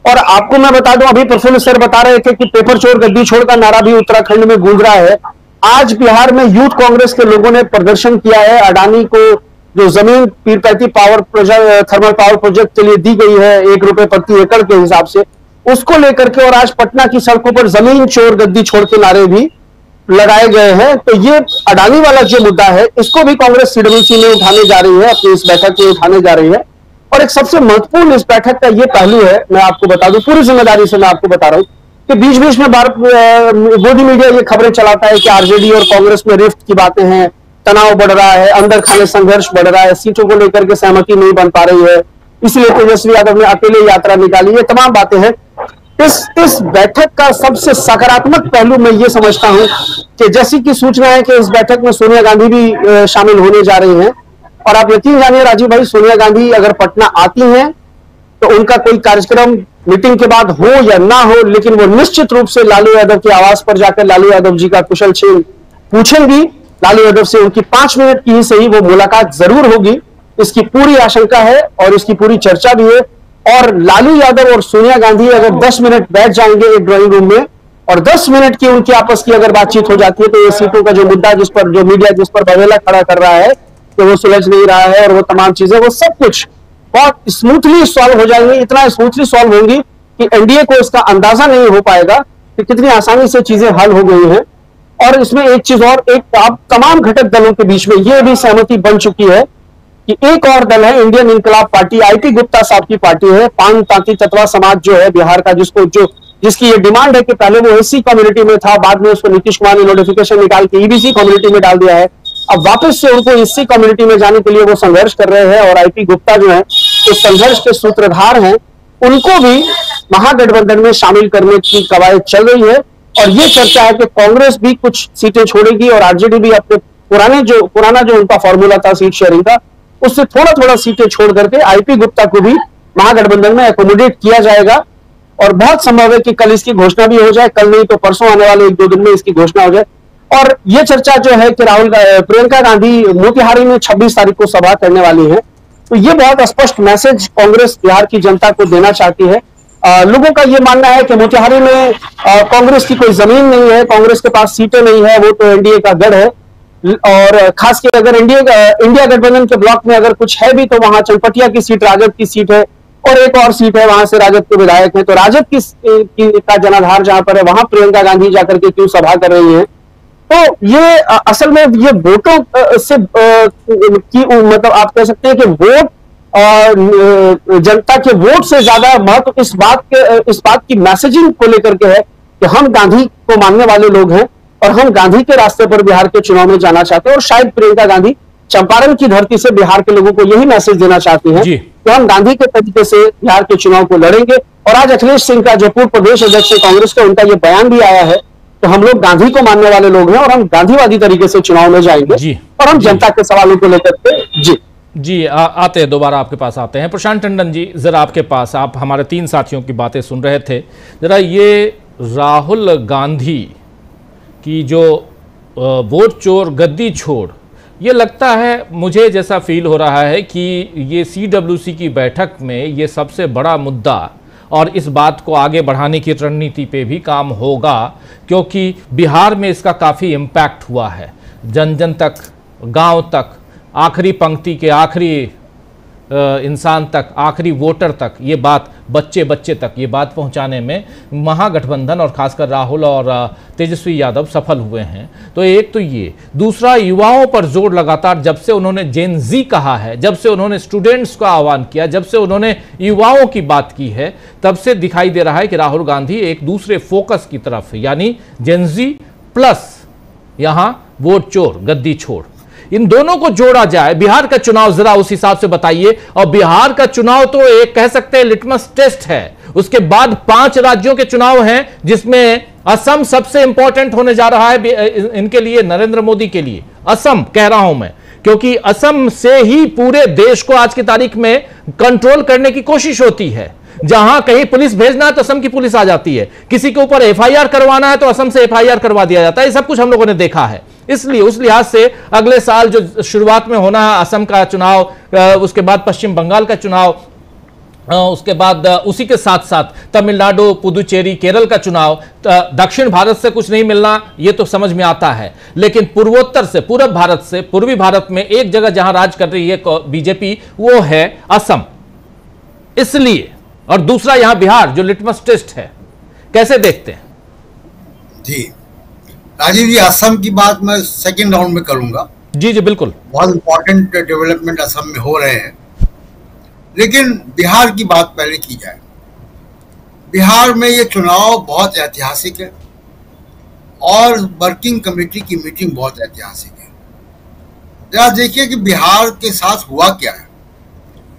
और आपको मैं बता दूं, अभी प्रफुल्ल सर बता रहे थे कि पेपर चोर गद्दी छोड़ का नारा भी उत्तराखंड में गूंज रहा है। आज बिहार में यूथ कांग्रेस के लोगों ने प्रदर्शन किया है। अडानी को जो जमीन Pirpainti power project, thermal power project के लिए दी गई है 1 रुपए प्रति एकड़ के हिसाब से, उसको लेकर के, और आज पटना की सड़कों पर जमीन चोर गद्दी छोड़ के नारे भी लगाए गए हैं। तो ये अडानी वाला जो मुद्दा है, इसको भी कांग्रेस सीडब्ल्यूसी में उठाने जा रही है, अपनी इस बैठक में उठाने जा रही है। और एक सबसे महत्वपूर्ण इस बैठक का ये पहलू है, मैं आपको बता दूं, पूरी जिम्मेदारी से मैं आपको बता रहा हूं कि बीच बीच में मोदी मीडिया ये खबरें चलाता है कि आरजेडी और कांग्रेस में रिफ्ट की बातें हैं, तनाव बढ़ रहा है, अंदर खाने संघर्ष बढ़ रहा है, सीटों को लेकर के सहमति नहीं बन पा रही है, इसलिए तेजस्वी यादव ने अकेले यात्रा निकाली, ये तमाम बातें हैं। इस बैठक का सबसे सकारात्मक पहलू मैं ये समझता हूं कि जैसी कि सूचना है कि इस बैठक में सोनिया गांधी भी शामिल होने जा रही हैं, और आप यकीन जानिए राजीव भाई, सोनिया गांधी अगर पटना आती हैं तो उनका कोई कार्यक्रम मीटिंग के बाद हो या ना हो, लेकिन वो निश्चित रूप से लालू यादव के आवास पर जाकर लालू यादव जी का कुशल क्षेम पूछेंगी। लालू यादव से उनकी 5 मिनट की ही सही वो मुलाकात जरूर होगी, इसकी पूरी आशंका है और इसकी पूरी चर्चा भी है। और लालू यादव और सोनिया गांधी अगर 10 मिनट बैठ जाएंगे एक ड्राइंग रूम में और 10 मिनट की उनकी आपस की अगर बातचीत हो जाती है, तो ये सीटों का जो मुद्दा जिस पर जो मीडिया जिस पर बवेला खड़ा कर रहा है कि वो सुलझ नहीं रहा है और वो तमाम चीजें, वो सब कुछ बहुत स्मूथली सॉल्व हो जाएंगे। इतना स्मूथली सॉल्व होंगी कि एनडीए को इसका अंदाजा नहीं हो पाएगा कि कितनी आसानी से चीजें हल हो गई हैं। और इसमें एक चीज और, एक आप तमाम घटक दलों के बीच में यह भी सहमति बन चुकी है कि एक और दल है इंडियन इनकलाब पार्टी, आईपी गुप्ता साहब की पार्टी है, पान तांती तत्वा समाज जो है बिहार का, जिसकी ये डिमांड है कि पहले वो एससी कम्युनिटी में था, बाद में उसको नीतीश कुमार ने नोटिफिकेशन निकाल के ईबीसी कम्युनिटी में डाल दिया है। अब वापस से उनको एससी कम्युनिटी में जाने के लिए वो संघर्ष कर रहे हैं, और आईपी गुप्ता जो है इस संघर्ष के सूत्रधार हैं, उनको भी महागठबंधन में शामिल करने की कवायद चल रही है। और ये चर्चा है कि कांग्रेस भी कुछ सीटें छोड़ेगी और आरजेडी भी अपने पुराना जो उनका फॉर्मूला था सीट शेयरिंग का, उससे थोड़ा थोड़ा सीटें छोड़ करके आईपी गुप्ता को भी महागठबंधन में एकोमोडेट किया जाएगा। और बहुत संभव है कि कल इसकी घोषणा भी हो जाए, कल नहीं तो परसों आने वाले 1-2 दिन में इसकी घोषणा हो जाए। और ये चर्चा जो है कि प्रियंका गांधी मोतिहारी में 26 तारीख को सभा करने वाली है, तो ये बहुत स्पष्ट मैसेज कांग्रेस बिहार की जनता को देना चाहती है। लोगों का ये मानना है कि मोतिहारी में कांग्रेस की कोई जमीन नहीं है, कांग्रेस के पास सीटें नहीं है, वो तो एनडीए का गढ़ है। और खासकर अगर इंडिया गठबंधन के ब्लॉक में अगर कुछ है भी तो वहां चनपटिया की सीट राजद की सीट है, और एक और सीट है वहां से राजद के विधायक हैं। तो राजद का जनाधार जहां पर है वहां प्रियंका गांधी जाकर के क्यों सभा कर रही है। तो ये असल में ये वोटों से मतलब आप कह सकते हैं कि वोट जनता के वोट से ज्यादा महत्व इस बात की मैसेजिंग को लेकर के है कि हम गांधी को मानने वाले लोग हैं और हम गांधी के रास्ते पर बिहार के चुनाव में जाना चाहते हैं। और शायद प्रियंका गांधी चंपारण की धरती से बिहार के लोगों को यही मैसेज देना चाहती हैं कि हम गांधी के तरीके से बिहार के चुनाव को लड़ेंगे। और आज अखिलेश सिंह का जो पूर्व प्रदेश अध्यक्ष है कांग्रेस का, उनका यह बयान भी आया है तो हम लोग गांधी को मानने वाले लोग हैं और हम गांधीवादी तरीके से चुनाव में जाएंगे और हम जनता के सवालों को लेकर के आते हैं, दोबारा आपके पास आते हैं। प्रशांत टंडन जी, जरा आपके पास, आप हमारे 3 साथियों की बातें सुन रहे थे, जरा ये राहुल गांधी की जो वोट चोर गद्दी छोड़, ये लगता है मुझे जैसा फील हो रहा है कि ये CWC की बैठक में ये सबसे बड़ा मुद्दा और इस बात को आगे बढ़ाने की रणनीति पे भी काम होगा, क्योंकि बिहार में इसका काफ़ी इम्पैक्ट हुआ है, जन जन तक, गांव तक, आखिरी पंक्ति के आखिरी इंसान तक, आखिरी वोटर तक, ये बात बच्चे बच्चे तक ये बात पहुंचाने में महागठबंधन और खासकर राहुल और तेजस्वी यादव सफल हुए हैं। तो एक तो ये, दूसरा युवाओं पर जोर लगातार जब से उन्होंने जेन जी कहा है, जब से उन्होंने स्टूडेंट्स का आह्वान किया, जब से उन्होंने युवाओं की बात की है, तब से दिखाई दे रहा है कि राहुल गांधी एक दूसरे फोकस की तरफ, यानी जेन जी प्लस यहां वोट चोर गद्दी छोड़, इन दोनों को जोड़ा जाए। बिहार का चुनाव जरा उस हिसाब से बताइए। और बिहार का चुनाव तो एक कह सकते हैं लिटमस टेस्ट है, उसके बाद 5 राज्यों के चुनाव हैं जिसमें असम सबसे इंपॉर्टेंट होने जा रहा है इनके लिए, नरेंद्र मोदी के लिए। असम कह रहा हूं मैं, क्योंकि असम से ही पूरे देश को आज की तारीख में कंट्रोल करने की कोशिश होती है। जहां कहीं पुलिस भेजना है तो असम की पुलिस आ जाती है, किसी के ऊपर FIR करवाना है तो असम से FIR करवा दिया जाता है। ये सब कुछ हम लोगों ने देखा है। इसलिए उस लिहाज से अगले साल जो शुरुआत में होना है असम का चुनाव, उसके बाद पश्चिम बंगाल का चुनाव, उसके बाद उसी के साथ साथ तमिलनाडु, पुदुचेरी, केरल का चुनाव, दक्षिण भारत से कुछ नहीं मिलना ये तो समझ में आता है, लेकिन पूर्वोत्तर से, पूर्व भारत से, पूर्वी भारत में एक जगह जहां राज कर रही है बीजेपी वो है असम। इसलिए, और दूसरा यहां बिहार जो लिटमस टेस्ट है, कैसे देखते हैं? जी राजीव जी, असम की बात मैं सेकंड राउंड में करूंगा। जी बिल्कुल, बहुत इंपॉर्टेंट डेवलपमेंट असम में हो रहे हैं, लेकिन बिहार की बात पहले की जाए। बिहार में ये चुनाव बहुत ऐतिहासिक है और वर्किंग कमेटी की मीटिंग बहुत ऐतिहासिक है। जरा देखिए कि बिहार के साथ हुआ क्या है।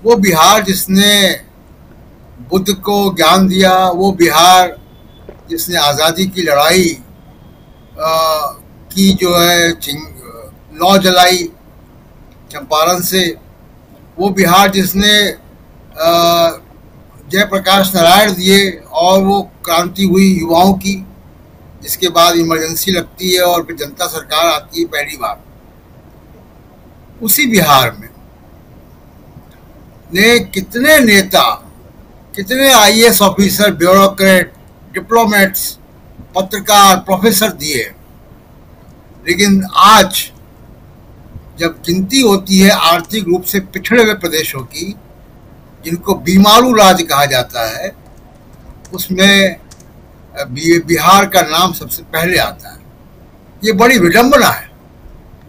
वो बिहार जिसने बुद्ध को ज्ञान दिया, वो बिहार जिसने आज़ादी की लड़ाई की जो है लौ जलाई चंपारण से, वो बिहार जिसने जयप्रकाश नारायण दिए और वो क्रांति हुई युवाओं की, जिसके बाद इमरजेंसी लगती है और फिर जनता सरकार आती है पहली बार। उसी बिहार में ने कितने नेता, कितने आईएएस ऑफिसर, ब्यूरोक्रेट, डिप्लोमेट्स, पत्रकार, प्रोफेसर दिए। लेकिन आज जब गिनती होती है आर्थिक रूप से पिछड़े हुए प्रदेशों की, जिनको बीमारू राज्य कहा जाता है, उसमें बिहार का नाम सबसे पहले आता है। ये बड़ी विडंबना है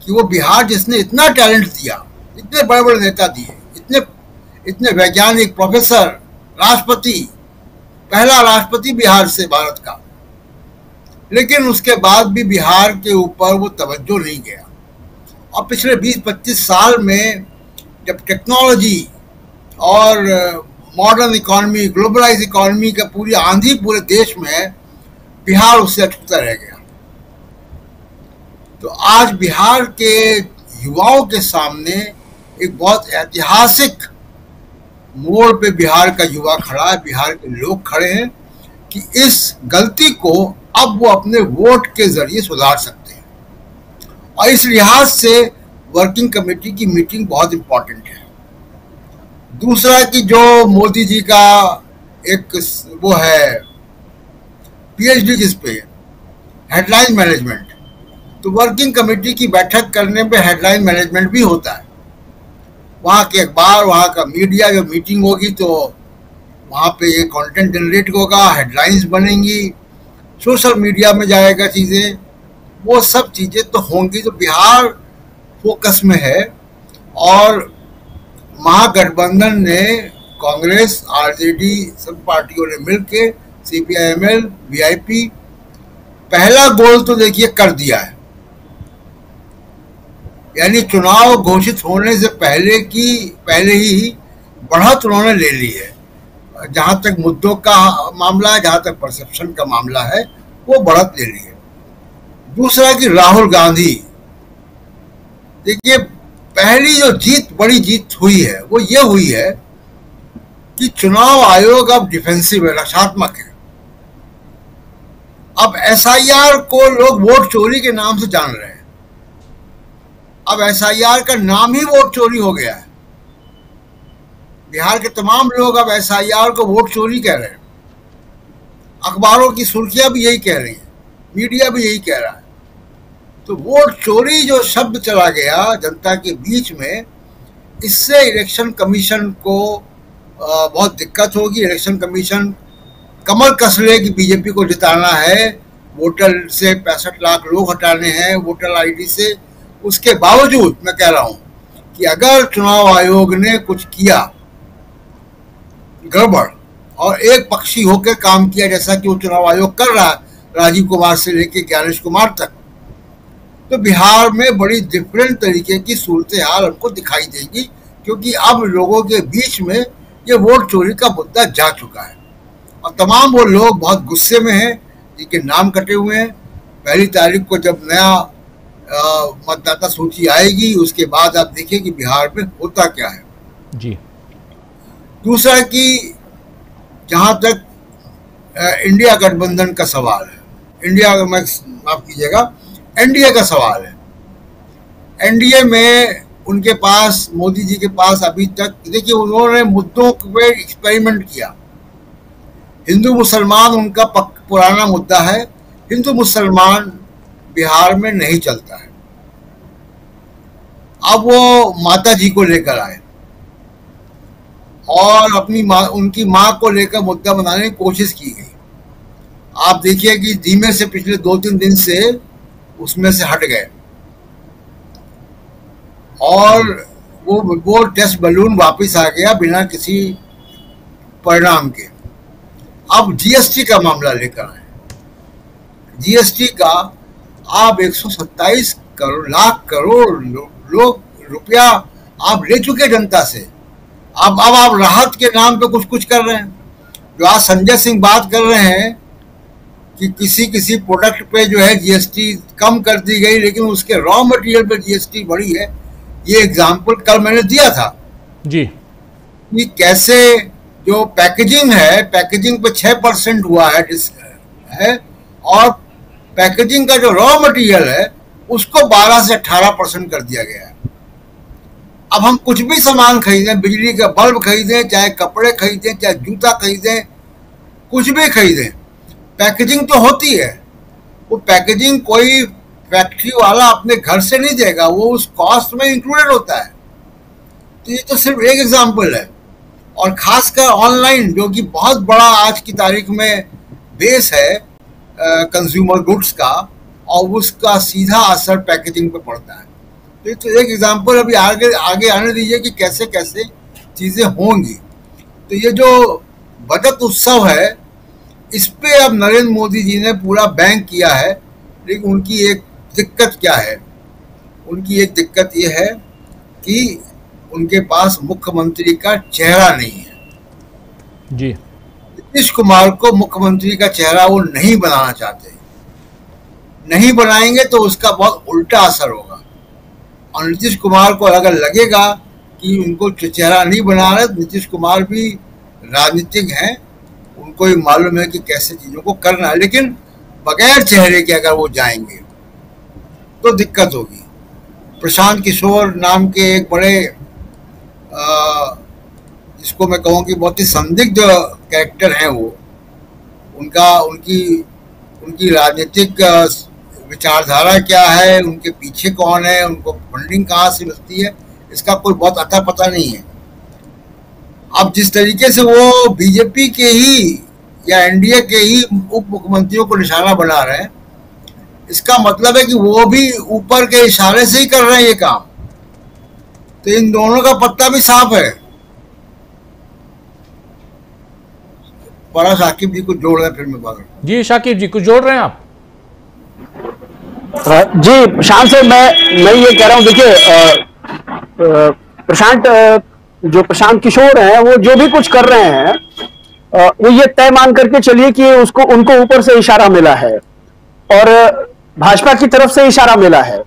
कि वो बिहार जिसने इतना टैलेंट दिया, इतने बड़े बड़े नेता दिए, इतने वैज्ञानिक, प्रोफेसर, राष्ट्रपति, पहला राष्ट्रपति बिहार से भारत का, लेकिन उसके बाद भी बिहार के ऊपर वो तवज्जो नहीं गया। और पिछले 20-25 साल में जब टेक्नोलॉजी और मॉडर्न इकोनॉमी, ग्लोबलाइज इकोनॉमी का पूरी आंधी पूरे देश में है, बिहार उससे अछूता रह गया। तो आज बिहार के युवाओं के सामने एक बहुत ऐतिहासिक मोड़ पे बिहार का युवा खड़ा है, बिहार के लोग खड़े हैं कि इस गलती को अब वो अपने वोट के जरिए सुधार सकते हैं। और इस लिहाज से वर्किंग कमेटी की मीटिंग बहुत इंपॉर्टेंट है। दूसरा कि जो मोदी जी का एक वो है पीएचडी जिस पे हेडलाइन मैनेजमेंट, तो वर्किंग कमेटी की बैठक करने पे हेडलाइन मैनेजमेंट भी होता है। वहाँ के अखबार, वहाँ का मीडिया, जो मीटिंग होगी तो वहाँ पे ये कंटेंट जनरेट होगा, हेडलाइंस बनेंगी, सोशल मीडिया में जाएगा चीज़ें, वो सब चीज़ें तो होंगी। तो बिहार फोकस में है और महागठबंधन ने, कांग्रेस, आरजेडी, सब पार्टियों ने मिलके, सीपीआईएमएल, वीआईपी, पहला गोल तो देखिए कर दिया है। यानी चुनाव घोषित होने से पहले ही बढ़त उन्होंने ले ली है। जहां तक मुद्दों का मामला है, जहां तक परसेप्शन का मामला है, वो बढ़त ले ली है। दूसरा कि राहुल गांधी, देखिए पहली जो बड़ी जीत हुई है वो ये हुई है कि चुनाव आयोग अब डिफेंसिव है, रक्षात्मक है। अब एसआईआर को लोग वोट चोरी के नाम से जान रहे हैं। अब एसआईआर का नाम ही वोट चोरी हो गया है। बिहार के तमाम लोग अब एसआईआर को वोट चोरी कह रहे हैं। अखबारों की सुर्खियां भी यही कह रही हैं, मीडिया भी यही कह रहा है। तो वोट चोरी जो शब्द चला गया जनता के बीच में, इससे इलेक्शन कमीशन को बहुत दिक्कत होगी। इलेक्शन कमीशन कमर कस ले कि बीजेपी को जिताना है, वोटर से 65 लाख लोग हटाने हैं वोटर आईडी से। उसके बावजूद मैं कह रहा हूं कि अगर चुनाव आयोग ने कुछ किया गड़बड़ और एक पक्षी होकर काम किया, जैसा कि वो चुनाव आयोग कर रहा है राजीव कुमार से लेकर ज्ञानेश कुमार तक, तो बिहार में बड़ी डिफरेंट तरीके की सूरत हाल हमको दिखाई देगी। क्योंकि अब लोगों के बीच में ये वोट चोरी का मुद्दा जा चुका है और तमाम वो लोग बहुत गुस्से में हैं जिनके नाम कटे हुए हैं। 1 तारीख को जब नया मतदाता सूची आएगी, उसके बाद आप देखिए कि बिहार में होता क्या है जी। दूसरा कि जहां तक इंडिया गठबंधन का सवाल है, माफ कीजिएगा, एनडीए का सवाल है। एनडीए में उनके पास, मोदी जी के पास अभी तक, देखिए उन्होंने मुद्दों पे एक्सपेरिमेंट किया। हिंदू मुसलमान उनका पुराना मुद्दा है। हिंदू मुसलमान बिहार में नहीं चलता है। अब वो माता जी को लेकर आए और अपनी माँ, उनकी माँ को लेकर मुद्दा बनाने की कोशिश की गई। आप देखिए कि धीमे से पिछले 2-3 दिन से उसमें से हट गए और वो टेस्ट बलून वापस आ गया बिना किसी परिणाम के। अब जीएसटी का मामला लेकर आए। जीएसटी का आप 127 लाख करोड़ रुपया आप ले चुके जनता से। अब आप राहत के नाम पे कुछ कर रहे हैं। जो आज संजय सिंह बात कर रहे हैं कि किसी किसी प्रोडक्ट पे जो है जीएसटी कम कर दी गई लेकिन उसके रॉ मटेरियल पे जीएसटी बढ़ी है, ये एग्जाम्पल कल मैंने दिया था जी कि कैसे जो पैकेजिंग है, पैकेजिंग पे 6% हुआ है और पैकेजिंग का जो रॉ मटेरियल है उसको 12 से 18% कर दिया गया है। अब हम कुछ भी सामान खरीदें, बिजली का बल्ब खरीदें, चाहे कपड़े खरीदें, चाहे जूता खरीदें, कुछ भी खरीदें, पैकेजिंग तो होती है। वो पैकेजिंग कोई फैक्ट्री वाला अपने घर से नहीं देगा, वो उस कॉस्ट में इंक्लूडेड होता है। तो ये तो सिर्फ एक एग्जांपल है। और खासकर ऑनलाइन जो कि बहुत बड़ा आज की तारीख में बेस है कंज्यूमर गुड्स का, और उसका सीधा असर पैकेजिंग पे पड़ता है। तो ये तो एक एग्जांपल, अभी आगे आने दीजिए कि कैसे कैसे चीज़ें होंगी। तो ये जो बचत उत्सव है इस पे अब नरेंद्र मोदी जी ने पूरा बैंक किया है, लेकिन उनकी एक दिक्कत क्या है? उनकी एक दिक्कत ये है कि उनके पास मुख्यमंत्री का चेहरा नहीं है जी। नीतीश कुमार को मुख्यमंत्री का चेहरा वो नहीं बनाना चाहते, नहीं बनाएंगे तो उसका बहुत उल्टा असर होगा। और नीतीश कुमार को अगर लगेगा कि उनको चेहरा नहीं बना रहे, नीतीश कुमार भी राजनीतिक हैं, उनको ही मालूम है कि कैसे चीज़ों को करना है, लेकिन बगैर चेहरे के अगर वो जाएंगे तो दिक्कत होगी। प्रशांत किशोर नाम के एक बड़े जिसको मैं कहूँ कि बहुत ही संदिग्ध कैरेक्टर हैं वो, उनकी राजनीतिक विचारधारा क्या है, उनके पीछे कौन है, उनको फंडिंग कहाँ से मिलती है, इसका कोई बहुत अता पता नहीं है। अब जिस तरीके से वो बीजेपी के ही या एनडीए के ही उप मुख्यमंत्रियों को निशाना बना रहे हैं, इसका मतलब है कि वो भी ऊपर के इशारे से ही कर रहे हैं ये काम। तो इन दोनों का पत्ता भी साफ है। बड़ा शाकिब जी कुछ जोड़ रहे हैं, फिर मैं बात करता हूं। जी शाकिब जी कुछ जोड़ रहे हैं आप? जी प्रशांत से मैं ये कह रहा हूं, देखिए प्रशांत जो प्रशांत किशोर हैं वो जो भी कुछ कर रहे हैं वो ये तय मान करके चलिए कि उनको ऊपर से इशारा मिला है और भाजपा की तरफ से इशारा मिला है।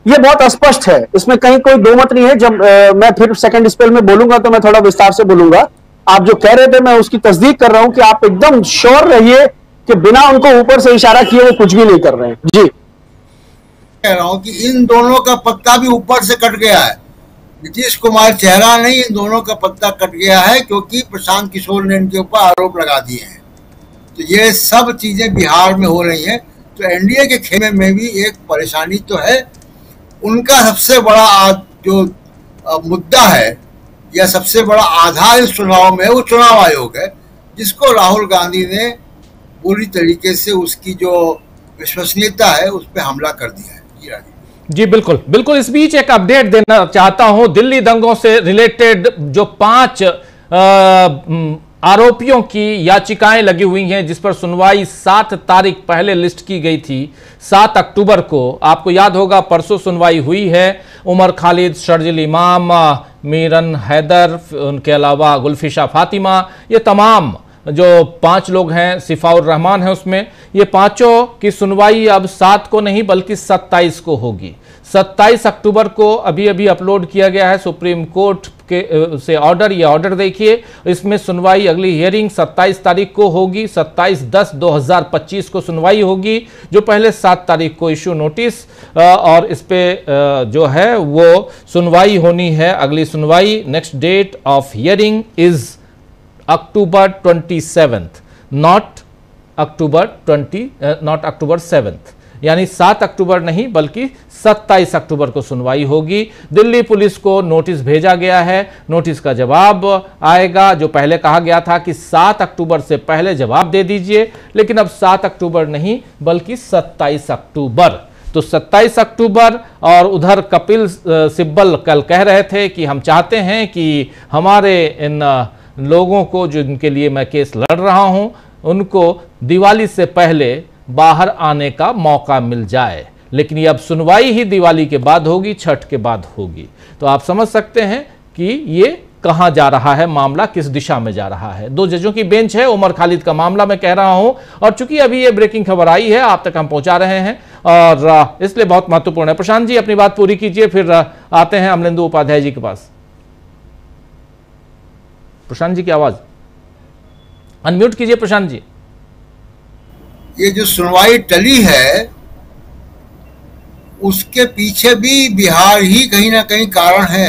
ये बहुत स्पष्ट है, इसमें कहीं कोई दो मत नहीं है। जब मैं फिर सेकंड स्पेल में बोलूंगा तो मैं थोड़ा विस्तार से बोलूंगा। आप जो कह रहे थे मैं उसकी तस्दीक कर रहा हूं कि आप एकदम श्योर रहिए कि बिना उनको ऊपर से इशारा किए वो कुछ भी नहीं कर रहे हैं। जी कह रहा हूं कि इन दोनों का पत्ता भी ऊपर से कट गया है। नीतीश कुमार चेहरा नहीं, इन दोनों का पत्ता कट गया है क्योंकि प्रशांत किशोर ने इनके ऊपर आरोप लगा दिए हैं। तो ये सब चीजें बिहार में हो रही हैं। तो एनडीए के खेमे में भी एक परेशानी तो है। उनका सबसे बड़ा जो मुद्दा है या सबसे बड़ा आधार इस चुनाव में वो चुनाव आयोग है, जिसको राहुल गांधी ने पूरी तरीके से उसकी जो विश्वसनीयता है उस पर हमला कर दिया है। जी बिल्कुल बिल्कुल। इस बीच एक अपडेट देना चाहता हूं। दिल्ली दंगों से रिलेटेड जो 5 आरोपियों की याचिकाएं लगी हुई हैं, जिस पर सुनवाई 7 तारीख पहले लिस्ट की गई थी 7 अक्टूबर को। आपको याद होगा परसों सुनवाई हुई है। उमर खालिद, शर्जिल इमाम, मीरन हैदर, उनके अलावा गुलफिशा फातिमा, ये तमाम जो 5 लोग हैं, सिफाउर रहमान है उसमें, ये पांचों की सुनवाई अब 7 को नहीं बल्कि 27 को होगी। 27 अक्टूबर को अभी अपलोड किया गया है सुप्रीम कोर्ट के से ऑर्डर। ये ऑर्डर देखिए, इसमें सुनवाई अगली हियरिंग 27 तारीख को होगी। 27/10/2025 को सुनवाई होगी, जो पहले 7 तारीख को इशू नोटिस और इस पे जो है वो सुनवाई होनी है। अगली सुनवाई next date of hearing is October 27th, not October 7th, यानी 7 अक्टूबर नहीं बल्कि 27 अक्टूबर को सुनवाई होगी। दिल्ली पुलिस को नोटिस भेजा गया है, नोटिस का जवाब आएगा। जो पहले कहा गया था कि 7 अक्टूबर से पहले जवाब दे दीजिए, लेकिन अब 7 अक्टूबर नहीं बल्कि 27 अक्टूबर। तो 27 अक्टूबर। और उधर कपिल सिब्बल कल कह रहे थे कि हम चाहते हैं कि हमारे इन लोगों को जिनके लिए मैं केस लड़ रहा हूं, उनको दिवाली से पहले बाहर आने का मौका मिल जाए। लेकिन ये अब सुनवाई ही दिवाली के बाद होगी, छठ के बाद होगी। तो आप समझ सकते हैं कि ये कहां जा रहा है मामला, किस दिशा में जा रहा है। 2 जजों की बेंच है उमर खालिद का मामला मैं कह रहा हूं, और चूंकि अभी ये ब्रेकिंग खबर आई है आप तक हम पहुंचा रहे हैं और इसलिए बहुत महत्वपूर्ण है। प्रशांत जी अपनी बात पूरी कीजिए, फिर आते हैं अमलेंदु उपाध्याय जी के पास। प्रशांत जी की आवाज अनम्यूट कीजिए प्रशांत जी। ये जो सुनवाई टली है उसके पीछे भी बिहार ही कहीं ना कहीं कारण है।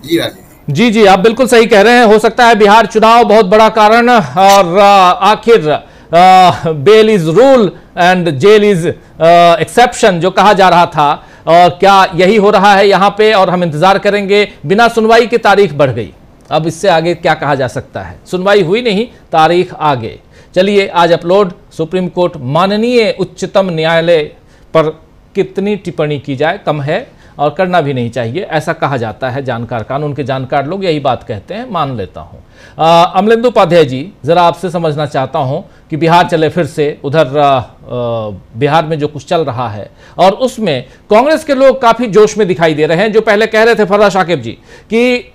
जी राजीव जी आप बिल्कुल सही कह रहे हैं। हो सकता है बिहार चुनाव बहुत बड़ा कारण, और आखिर bail is rule and jail is exception जो कहा जा रहा था, और क्या यही हो रहा है यहां पे। और हम इंतजार करेंगे। बिना सुनवाई की तारीख बढ़ गई, अब इससे आगे क्या कहा जा सकता है। सुनवाई हुई नहीं, तारीख आगे। चलिए आज अपलोड सुप्रीम कोर्ट माननीय उच्चतम न्यायालय पर कितनी टिप्पणी की जाए कम है, और करना भी नहीं चाहिए ऐसा कहा जाता है। जानकार, कानून के जानकार लोग यही बात कहते हैं, मान लेता हूं। अमलेंदु उपाध्याय जी जरा आपसे समझना चाहता हूं कि बिहार चले फिर से, उधर बिहार में जो कुछ चल रहा है और उसमें कांग्रेस के लोग काफी जोश में दिखाई दे रहे हैं। जो पहले कह रहे थे फर्राद शाकिब जी कि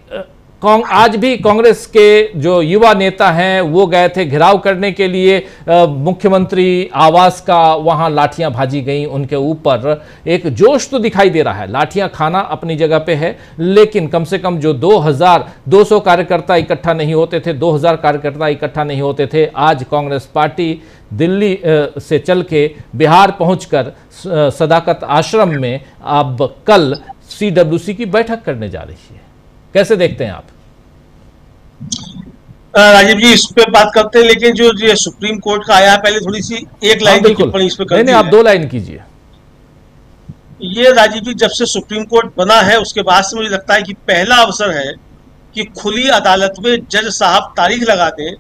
आज भी कांग्रेस के जो युवा नेता हैं वो गए थे घेराव करने के लिए मुख्यमंत्री आवास का, वहां लाठियां भाजी गई उनके ऊपर। एक जोश तो दिखाई दे रहा है, लाठियां खाना अपनी जगह पे है, लेकिन कम से कम जो 2200 कार्यकर्ता इकट्ठा नहीं होते थे, 2000 कार्यकर्ता इकट्ठा नहीं होते थे, आज कांग्रेस पार्टी दिल्ली से चल के बिहार पहुंचकर सदाकत आश्रम में अब कल CWC की बैठक करने जा रही है। कैसे देखते हैं आप? राजीव जी इस पे बात करते हैं, लेकिन जो ये सुप्रीम कोर्ट का आया है, पहले थोड़ी सी एक लाइन की टिप्पणी इस पे कर नहीं, आप 2 लाइन कीजिए। ये राजीव जी जब से सुप्रीम कोर्ट बना है उसके बाद से मुझे लगता है कि पहला अवसर है कि खुली अदालत में जज साहब तारीख लगा दें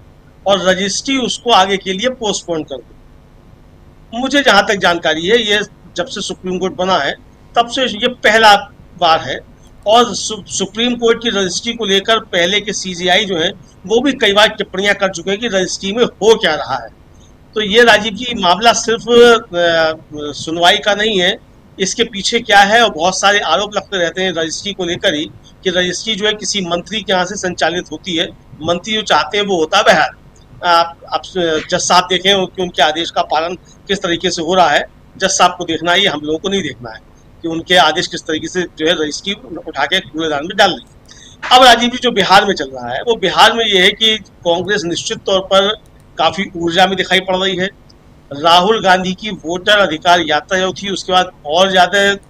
और रजिस्ट्री उसको आगे के लिए पोस्टपोन कर दे। मुझे जहां तक जानकारी है ये जब से सुप्रीम कोर्ट बना है तब से ये पहला बार है, और सुप्रीम कोर्ट की रजिस्ट्री को लेकर पहले के CJI जो है वो भी कई बार टिप्पणियां कर चुके हैं कि रजिस्ट्री में हो क्या रहा है। तो ये राजीव जी मामला सिर्फ सुनवाई का नहीं है, इसके पीछे क्या है, और बहुत सारे आरोप लगते रहते हैं रजिस्ट्री को लेकर ही कि रजिस्ट्री जो है किसी मंत्री के यहाँ से संचालित होती है, मंत्री जो चाहते हैं वो होता है बहर। आप जज साहब देखें कि उनके आदेश का पालन किस तरीके से हो रहा है, जज साहब को देखना है, ये हम लोगों को नहीं देखना है कि उनके आदेश किस तरीके से जो है रजिस्ट्री उठा के कूड़ेदान में डाल रही। अब राजीव जी जो बिहार में चल रहा है वो बिहार में ये है कि कांग्रेस निश्चित तौर पर काफी ऊर्जा में दिखाई पड़ रही है। राहुल गांधी की वोटर अधिकार यात्रा जो थी उसके बाद और ज्यादा एक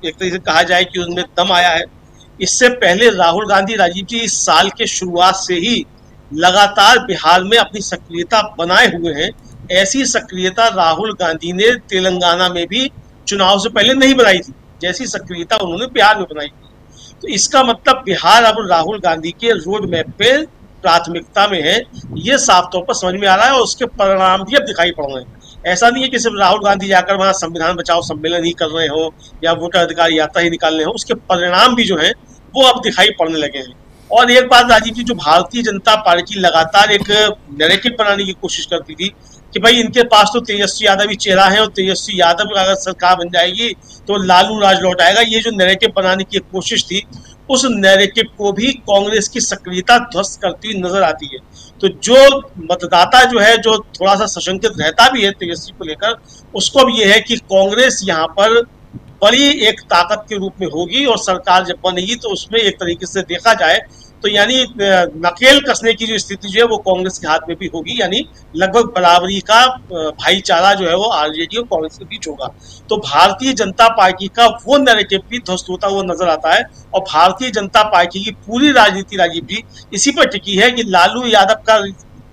तरीके से कहा जाए कि उनमें दम आया है। इससे पहले राहुल गांधी राजीव जी इस साल के शुरुआत से ही लगातार बिहार में अपनी सक्रियता बनाए हुए हैं। ऐसी सक्रियता राहुल गांधी ने तेलंगाना में भी चुनाव से पहले नहीं बनाई थी, जैसी सक्रियता उन्होंने बिहार में बनाई थी। तो इसका मतलब बिहार अब राहुल गांधी के रोड मैप पे प्राथमिकता में है, ये साफ तौर पर समझ में आ रहा है, और उसके परिणाम भी अब दिखाई पड़ रहे हैं। ऐसा नहीं है कि सिर्फ राहुल गांधी जाकर वहां संविधान बचाओ सम्मेलन ही कर रहे हो या वोटर अधिकार यात्रा ही निकाल रहे हो, उसके परिणाम भी जो है वो अब दिखाई पड़ने लगे हैं। और एक बात राजीव जी, जो भारतीय जनता पार्टी लगातार एक नैरेटिव बनाने की कोशिश करती थी कि भाई इनके पास तो तेजस्वी यादव ही चेहरा है और तेजस्वी यादव अगर सरकार बन जाएगी तो लालू राज लौट आएगा, ये जो नैरेटिव बनाने की कोशिश थी उस नैरेटिव को भी कांग्रेस की सक्रियता ध्वस्त करती हुई नजर आती है। तो जो मतदाता जो है जो थोड़ा सा सशंकित रहता भी है तेजस्वी को लेकर, उसको अब ये है कि कांग्रेस यहाँ पर बड़ी एक ताकत के रूप में होगी और सरकार जब बनेगी तो उसमें एक तरीके से देखा जाए तो यानी नकेल कसने की जो स्थिति जो है वो कांग्रेस के हाथ में भी होगी, यानी लगभग बराबरी का भाईचारा जो है वो आरजेडी और कांग्रेस के बीच होगा। तो भारतीय जनता पार्टी का वो नैरेटिव भी ध्वस्त होता हुआ नजर आता है, और भारतीय जनता पार्टी की पूरी राजनीति राजीव जी इसी पर टिकी है कि लालू यादव का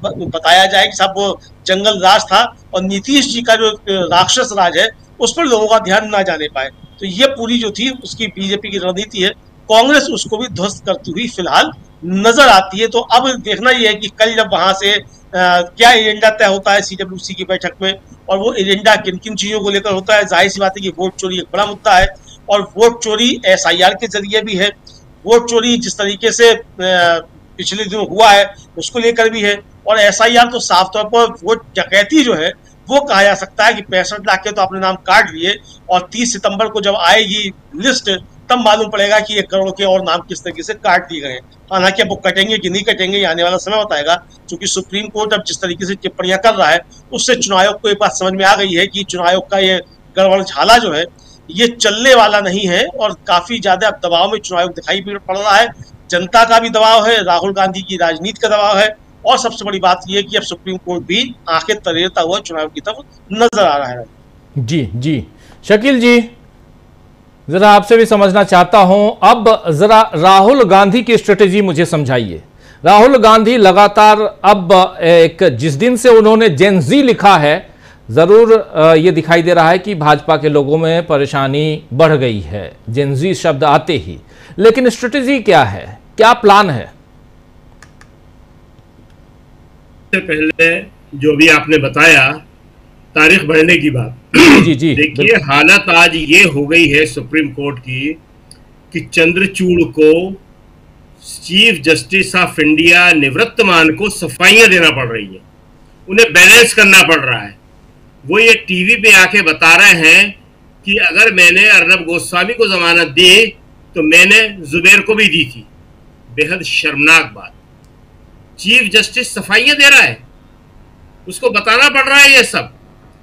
बताया जाए कि साहब वो जंगल राज था और नीतीश जी का जो राक्षस राज है उस पर लोगों का ध्यान ना जाने पाए। तो ये पूरी जो थी उसकी बीजेपी की रणनीति है, कांग्रेस उसको भी ध्वस्त करती हुई फिलहाल नजर आती है। तो अब देखना यह है कि कल जब वहां से क्या एजेंडा तय होता है CWC की बैठक में, और वो एजेंडा किन किन चीजों को लेकर होता है। जाहिर सी बात है कि वोट चोरी एक बड़ा मुद्दा है, और वोट चोरी SIR के जरिए भी है, वोट चोरी जिस तरीके से पिछले दिनों हुआ है उसको लेकर भी है, और SIR तो साफ तौर पर वोट डकैती जो है वो कहा जा सकता है कि 65 लाख के तो अपने नाम काट लिए, और 30 सितंबर को जब आएगी लिस्ट तब मालूम पड़ेगा कि 1 करोड़ के और नाम किस तरीके से काट दिए गए हैं। हालांकि अब वो कटेंगे कि नहीं कटेंगे ये आने वाला समय बताएगा, क्योंकि सुप्रीम कोर्ट अब जिस तरीके से टिप्पणियां कर रहा है उससे चुनाव आयोग को एक बात समझ में आ गई है कि चुनाव आयोग का ये गड़बड़ झाला जो है ये चलने वाला नहीं है, और काफी ज्यादा अब दबाव में चुनाव आयोग दिखाई पड़ रहा है। जनता का भी दबाव है, राहुल गांधी की राजनीति का दबाव है, और सबसे बड़ी बात यह है कि अब सुप्रीम कोर्ट भी आंखें तरेरता हुआ चुनाव की तरफ नजर आ रहा है। जी जी शकील जी, जरा आपसे भी समझना चाहता हूं, अब जरा राहुल गांधी की स्ट्रेटेजी मुझे समझाइए। राहुल गांधी लगातार अब एक जिस दिन से उन्होंने जेन ज़ी लिखा है, जरूर ये दिखाई दे रहा है कि भाजपा के लोगों में परेशानी बढ़ गई है जेन ज़ी शब्द आते ही, लेकिन स्ट्रेटेजी क्या है, क्या प्लान है? सबसे पहले जो भी आपने बताया तारीख बढ़ने की बात, जी जी देखिए हालत आज ये हो गई है सुप्रीम कोर्ट की कि चंद्रचूड़ को चीफ जस्टिस ऑफ इंडिया निवृत्तमान को सफाइयां देना पड़ रही है, उन्हें बैलेंस करना पड़ रहा है। वो ये टीवी पे आके बता रहे हैं कि अगर मैंने अर्नब गोस्वामी को जमानत दी तो मैंने जुबैर को भी दी थी। बेहद शर्मनाक बात। चीफ जस्टिस सफाइयां दे रहा है, उसको बताना पड़ रहा है ये सब।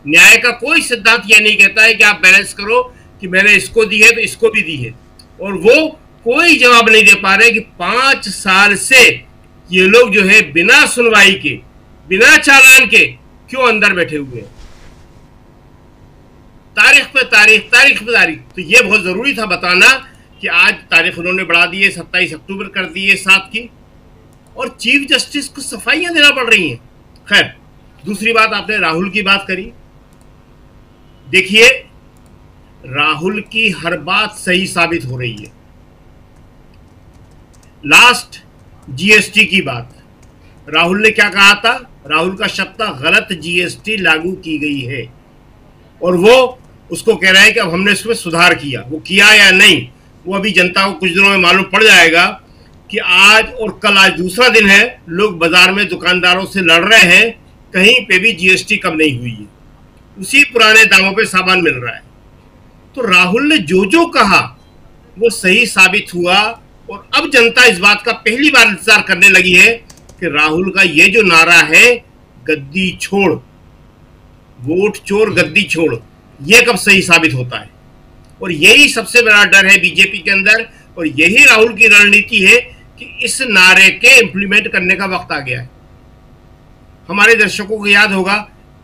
न्याय का कोई सिद्धांत यह नहीं कहता है कि आप बैलेंस करो कि मैंने इसको दी है तो इसको भी दी है, और वो कोई जवाब नहीं दे पा रहे कि 5 साल से ये लोग जो है बिना सुनवाई के, बिना चालान के क्यों अंदर बैठे हुए हैं। तारीख पे तारीख, तारीख पे तारीख। तो ये बहुत जरूरी था बताना कि आज तारीख उन्होंने बढ़ा दी है, 27 अक्टूबर कर दी है 7 की, और चीफ जस्टिस को सफाइयां देना पड़ रही हैं। खैर, दूसरी बात, आपने राहुल की बात करी। देखिए, राहुल की हर बात सही साबित हो रही है। लास्ट जीएसटी की बात, राहुल ने क्या कहा था? राहुल का शब्द था गलत जीएसटी लागू की गई है, और वो उसको कह रहा है कि अब हमने इसमें सुधार किया। वो किया या नहीं वो अभी जनता को कुछ दिनों में मालूम पड़ जाएगा कि आज और कल, आज दूसरा दिन है, लोग बाजार में दुकानदारों से लड़ रहे हैं, कहीं पे भी जीएसटी कम नहीं हुई है, उसी पुराने दामों पे सामान मिल रहा है। तो राहुल ने जो जो कहा वो सही साबित हुआ, और अब जनता इस बात का पहली बार इंतजार करने लगी है कि राहुल का ये जो नारा है गद्दी छोड़, वोट चोर गद्दी छोड़, ये कब सही साबित होता है। और यही सबसे बड़ा डर है बीजेपी के अंदर, और यही राहुल की रणनीति है कि इस नारे के इंप्लीमेंट करने का वक्त आ गया है। हमारे दर्शकों को याद होगा,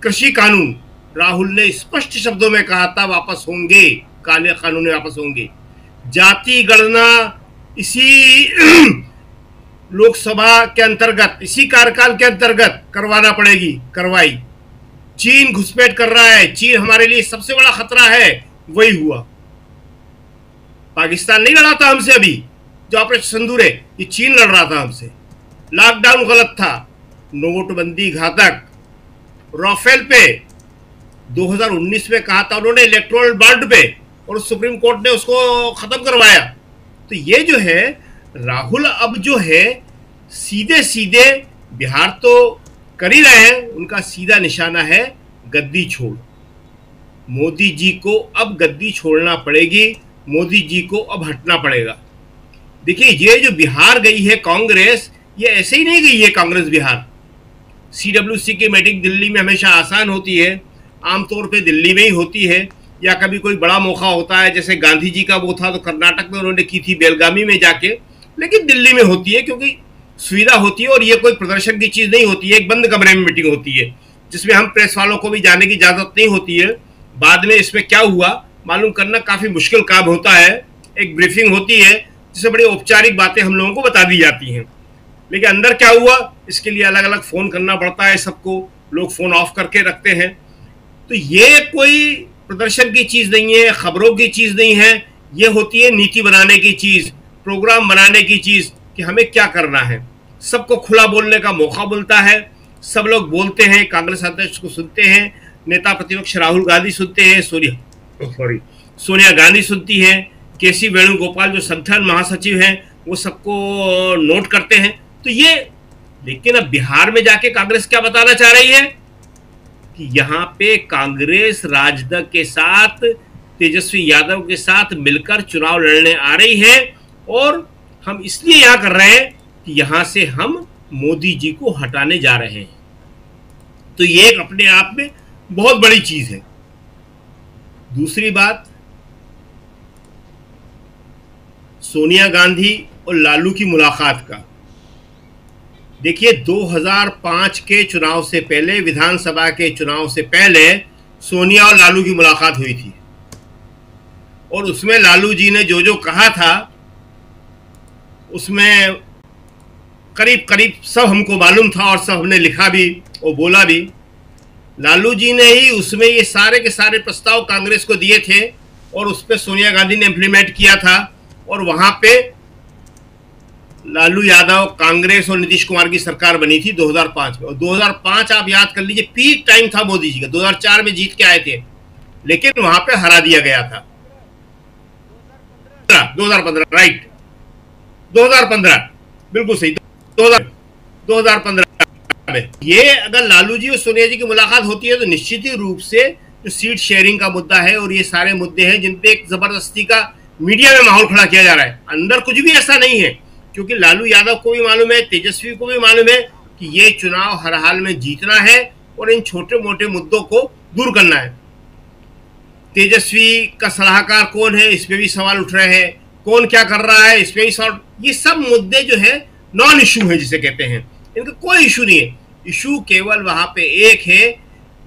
कृषि कानून राहुल ने स्पष्ट शब्दों में कहा था वापस होंगे, काले कानून वापस होंगे। जाति गणना इसी लोकसभा के अंतर्गत, इसी कार्यकाल के अंतर्गत करवाना पड़ेगी, करवाई। चीन घुसपैठ कर रहा है, चीन हमारे लिए सबसे बड़ा खतरा है, वही हुआ। पाकिस्तान नहीं लड़ा था हमसे, अभी जो ऑपरेशन सिंदूर है ये चीन लड़ रहा था हमसे। लॉकडाउन गलत था, नोटबंदी घातक, राफेल पे 2019 में कहा था उन्होंने इलेक्टोरल बॉन्ड पे, और सुप्रीम कोर्ट ने उसको खत्म करवाया। तो ये जो है राहुल अब जो है सीधे सीधे, बिहार तो कर ही रहे हैं, उनका सीधा निशाना है गद्दी छोड़। मोदी जी को अब गद्दी छोड़ना पड़ेगी, मोदी जी को अब हटना पड़ेगा। देखिए, ये जो बिहार गई है कांग्रेस, ये ऐसे ही नहीं गई है कांग्रेस बिहार। सीडब्ल्यूसी की मीटिंग दिल्ली में हमेशा आसान होती है, आमतौर पे दिल्ली में ही होती है, या कभी कोई बड़ा मौका होता है, जैसे गांधी जी का वो था तो कर्नाटक में उन्होंने की थी, बेलगामी में जाके, लेकिन दिल्ली में होती है क्योंकि सुविधा होती है, और ये कोई प्रदर्शन की चीज नहीं होती है, एक बंद कमरे में मीटिंग होती है जिसमें हम प्रेस वालों को भी जाने की इजाजत नहीं होती है। बाद में इसमें क्या हुआ मालूम करना काफी मुश्किल काम होता है। एक ब्रीफिंग होती है जिससे बड़ी औपचारिक बातें हम लोगों को बता दी जाती हैं, लेकिन अंदर क्या हुआ इसके लिए अलग अलग फोन करना पड़ता है सबको, लोग फोन ऑफ करके रखते हैं। तो ये कोई प्रदर्शन की चीज नहीं है, खबरों की चीज नहीं है, ये होती है नीति बनाने की चीज, प्रोग्राम बनाने की चीज कि हमें क्या करना है। सबको खुला बोलने का मौका मिलता है, सब लोग बोलते हैं, कांग्रेस अध्यक्ष को सुनते हैं, नेता प्रतिपक्ष राहुल गांधी सुनते हैं, सोनिया गांधी सुनती है, केसी वेणुगोपाल जो संगठन महासचिव हैं वो सबको नोट करते हैं। तो ये, लेकिन अब बिहार में जाके कांग्रेस क्या बताना चाह रही है कि यहाँ पे कांग्रेस राजद के साथ तेजस्वी यादव के साथ मिलकर चुनाव लड़ने आ रही है, और हम इसलिए यहां कर रहे हैं कि यहां से हम मोदी जी को हटाने जा रहे हैं। तो ये एक अपने आप में बहुत बड़ी चीज है। दूसरी बात, सोनिया गांधी और लालू की मुलाकात का, देखिए 2005 के चुनाव से पहले, विधानसभा के चुनाव से पहले सोनिया और लालू की मुलाकात हुई थी, और उसमें लालू जी ने जो जो कहा था उसमें करीब करीब सब हमको मालूम था और सब हमने लिखा भी और बोला भी। लालू जी ने ही उसमें ये सारे के सारे प्रस्ताव कांग्रेस को दिए थे, और उस पर सोनिया गांधी ने इम्प्लीमेंट किया था, और वहां पे लालू यादव, कांग्रेस और नीतीश कुमार की सरकार बनी थी 2005 में। और 2005 आप याद कर लीजिए पीक टाइम था मोदी जी का। 2004 में जीत के आए थे, लेकिन वहां पे हरा दिया गया था। 2015 राइट, 2015 बिल्कुल सही, 2015 में ये अगर लालू जी और सोनिया जी की मुलाकात होती है तो निश्चित ही रूप से जो सीट शेयरिंग का मुद्दा है और ये सारे मुद्दे हैं जिन पे एक जबरदस्ती का मीडिया में माहौल खड़ा किया जा रहा है, अंदर कुछ भी ऐसा नहीं है, क्योंकि लालू यादव को भी मालूम है, तेजस्वी को भी मालूम है कि ये चुनाव हर हाल में जीतना है और इन छोटे मोटे मुद्दों को दूर करना है। तेजस्वी का सलाहकार कौन है, इस पे भी सवाल उठ रहे हैं, कौन क्या कर रहा है, इस पे भी सवाल। ये सब मुद्दे जो है नॉन इशू है जिसे कहते हैं, इनका कोई इशू नहीं है। इशू केवल वहां पे एक है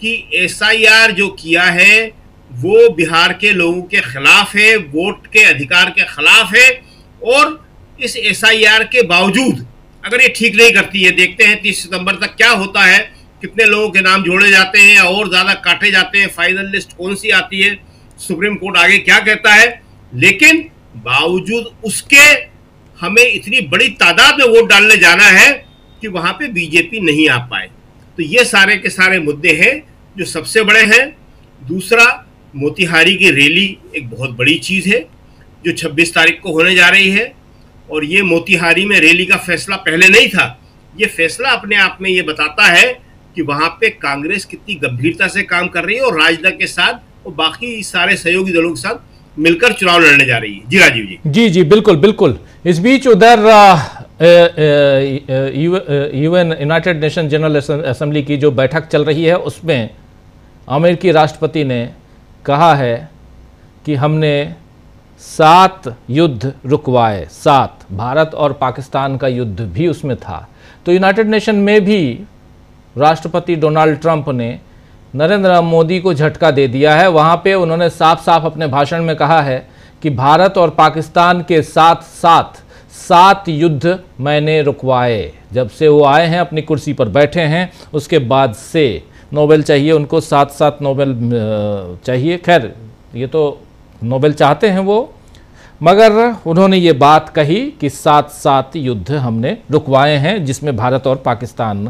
कि एसआईआर जो किया है वो बिहार के लोगों के खिलाफ है, वोट के अधिकार के खिलाफ है, और इस एसआईआर के बावजूद अगर ये ठीक नहीं करती है, देखते हैं 30 सितंबर तक क्या होता है, कितने लोगों के नाम जोड़े जाते हैं और ज्यादा काटे जाते हैं, फाइनल लिस्ट कौन सी आती है, सुप्रीम कोर्ट आगे क्या कहता है। लेकिन बावजूद उसके हमें इतनी बड़ी तादाद में वोट डालने जाना है कि वहां पे बीजेपी नहीं आ पाए। तो ये सारे के सारे मुद्दे हैं जो सबसे बड़े हैं। दूसरा, मोतिहारी की रैली एक बहुत बड़ी चीज है जो 26 तारीख को होने जा रही है, और ये मोतिहारी में रैली का फैसला पहले नहीं था। ये फैसला अपने आप में ये बताता है कि वहां पे कांग्रेस कितनी गंभीरता से काम कर रही है और राजद के साथ और बाकी सारे सहयोगी दलों के साथ मिलकर चुनाव लड़ने जा रही है। जी राजीव जी। जी जी बिल्कुल बिल्कुल। इस बीच उधर UN United nation general assembly की जो बैठक चल रही है उसमें अमेरिकी राष्ट्रपति ने कहा है कि हमने 7 युद्ध रुकवाए, 7, भारत और पाकिस्तान का युद्ध भी उसमें था। तो यूनाइटेड नेशन में भी राष्ट्रपति डोनाल्ड ट्रंप ने नरेंद्र मोदी को झटका दे दिया है। वहाँ पे उन्होंने साफ साफ अपने भाषण में कहा है कि भारत और पाकिस्तान के साथ साथ 7 युद्ध मैंने रुकवाए। जब से वो आए हैं, अपनी कुर्सी पर बैठे हैं, उसके बाद से नोबेल चाहिए उनको, 7 नोबेल चाहिए। खैर ये तो नोबेल चाहते हैं वो, मगर उन्होंने ये बात कही कि 7 युद्ध हमने रुकवाए हैं, जिसमें भारत और पाकिस्तान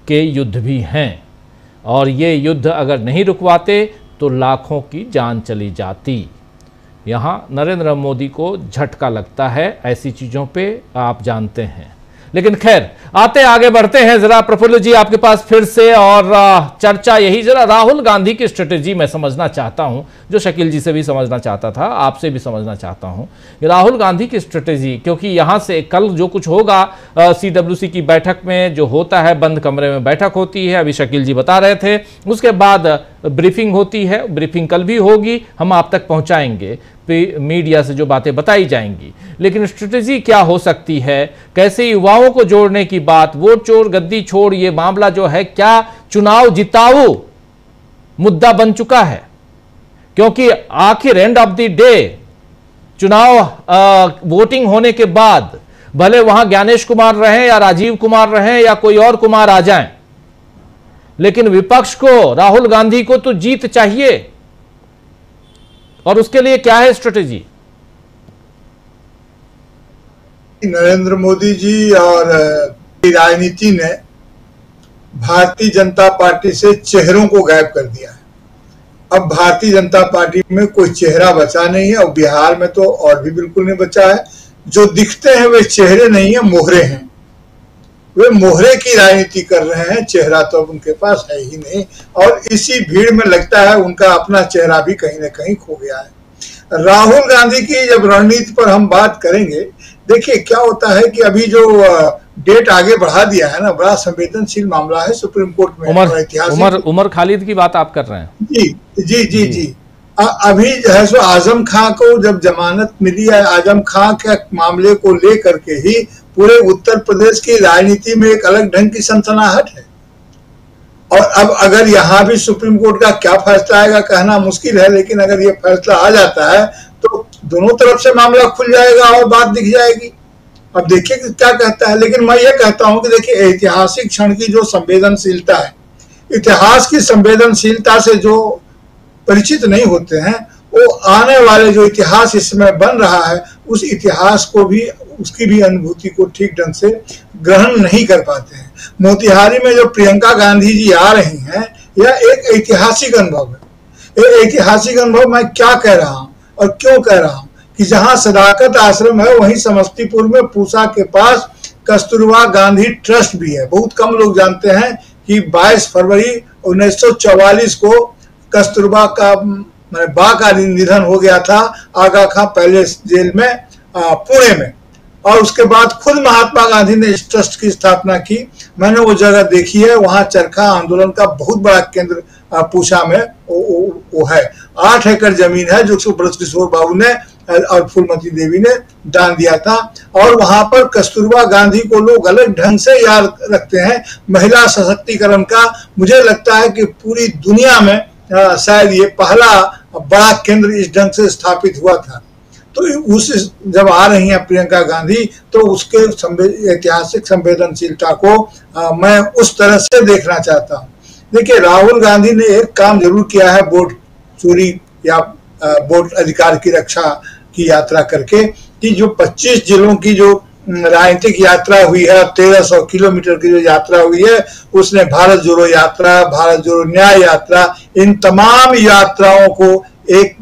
के युद्ध भी हैं, और ये युद्ध अगर नहीं रुकवाते तो लाखों की जान चली जाती। यहाँ नरेंद्र मोदी को झटका लगता है ऐसी चीज़ों पे, आप जानते हैं। लेकिन खैर आगे बढ़ते हैं जरा प्रफुल्ल जी आपके पास फिर से, और चर्चा यही जरा राहुल गांधी की स्ट्रेटेजी मैं समझना चाहता हूं, जो शकील जी से भी समझना चाहता था, आपसे भी समझना चाहता हूं राहुल गांधी की स्ट्रेटेजी। क्योंकि यहां से कल जो कुछ होगा CWC की बैठक में, जो होता है बंद कमरे में बैठक होती है, अभी शकील जी बता रहे थे, उसके बाद ब्रीफिंग होती है, ब्रीफिंग कल भी होगी, हम आप तक पहुंचाएंगे मीडिया से जो बातें बताई जाएंगी। लेकिन स्ट्रेटेजी क्या हो सकती है, कैसे युवाओं को जोड़ने की बात, वोट चोर गद्दी छोड़, ये मामला जो है क्या चुनाव जिताऊ मुद्दा बन चुका है? क्योंकि आखिर एंड ऑफ द डे चुनाव वोटिंग होने के बाद भले वहां ज्ञानेश कुमार रहे या राजीव कुमार रहे या कोई और कुमार आ जाएं, लेकिन विपक्ष को, राहुल गांधी को तो जीत चाहिए, और उसके लिए क्या है स्ट्रेटेजी? नरेंद्र मोदी जी और राजनीति ने भारतीय जनता पार्टी से चेहरों को गायब कर दिया है। अब भारतीय जनता पार्टी में कोई चेहरा बचा नहीं है, और बिहार में तो और भी बिल्कुल नहीं बचा है। जो दिखते हैं वे चेहरे नहीं है, मोहरे हैं। वे मोहरे की राजनीति कर रहे हैं, चेहरा तो अब उनके पास है ही नहीं, और इसी भीड़ में लगता है उनका अपना चेहरा भी कहीं ना कहीं खो गया है। राहुल गांधी की जब रणनीति पर हम बात करेंगे, देखिए क्या होता है कि अभी जो डेट आगे बढ़ा दिया है ना, बड़ा संवेदनशील मामला है सुप्रीम कोर्ट में। उमर खालिद की बात आप कर रहे हैं? जी जी जी जी। अभी जो है सो आजम खां को जब जमानत मिली है, आजम खां के मामले को लेकर के ही पूरे उत्तर प्रदेश की राजनीति में एक अलग ढंग की सनसनाहट है। और अब अगर यहाँ भी सुप्रीम कोर्ट का क्या फैसला आएगा कहना मुश्किल है, लेकिन अगर ये फैसला आ जाता है तो दोनों तरफ से मामला खुल जाएगा और बात दिख जाएगी। अब देखिए क्या कहता है। लेकिन मैं ये कहता हूं कि देखिए ऐतिहासिक क्षण की जो संवेदनशीलता है, इतिहास की संवेदनशीलता से जो परिचित नहीं होते हैं, वो आने वाले जो इतिहास इस समय बन रहा है उस इतिहास को भी, उसकी भी अनुभूति को ठीक ढंग से ग्रहण नहीं कर पाते हैं। मोतिहारी में जो प्रियंका गांधी जी आ रही हैं, यह एक ऐतिहासिक अनुभव है। ये ऐतिहासिक अनुभव मैं क्या कह रहा हूं और क्यों कह रहा हूं कि जहां सदाकत आश्रम है वहीं समस्तीपुर में पूसा के पास कस्तूरबा गांधी ट्रस्ट भी है। बहुत कम लोग जानते हैं कि 22 फरवरी 1944 को कस्तूरबा का बा का निधन हो गया था आगा खां पैलेस जेल में पुणे में, और उसके बाद खुद महात्मा गांधी ने इस ट्रस्ट की स्थापना की। मैंने वो जगह देखी है, वहां चरखा आंदोलन का बहुत बड़ा केंद्र पूसा में वो है। 8 एकड़ जमीन है जो ब्रजकिशोर बाबू ने और फूलमती देवी ने दान दिया था। और वहां पर कस्तूरबा गांधी को लोग अलग ढंग से याद रखते हैं। महिला सशक्तिकरण का मुझे लगता है कि पूरी दुनिया में शायद ये पहला बड़ा केंद्र इस ढंग से स्थापित हुआ था। तो उस जब आ रही हैं प्रियंका गांधी तो उसके ऐतिहासिक संवेदनशीलता को मैं उस तरह से देखना चाहता हूँ। देखिए राहुल गांधी ने एक काम जरूर किया है वोट चोरी या वोट अधिकार की रक्षा की यात्रा करके, कि जो 25 जिलों की जो राजनीतिक यात्रा हुई है, 1300 किलोमीटर की जो यात्रा हुई है, उसने भारत जोड़ो यात्रा, भारत जोड़ो न्याय यात्रा, इन तमाम यात्राओं को एक,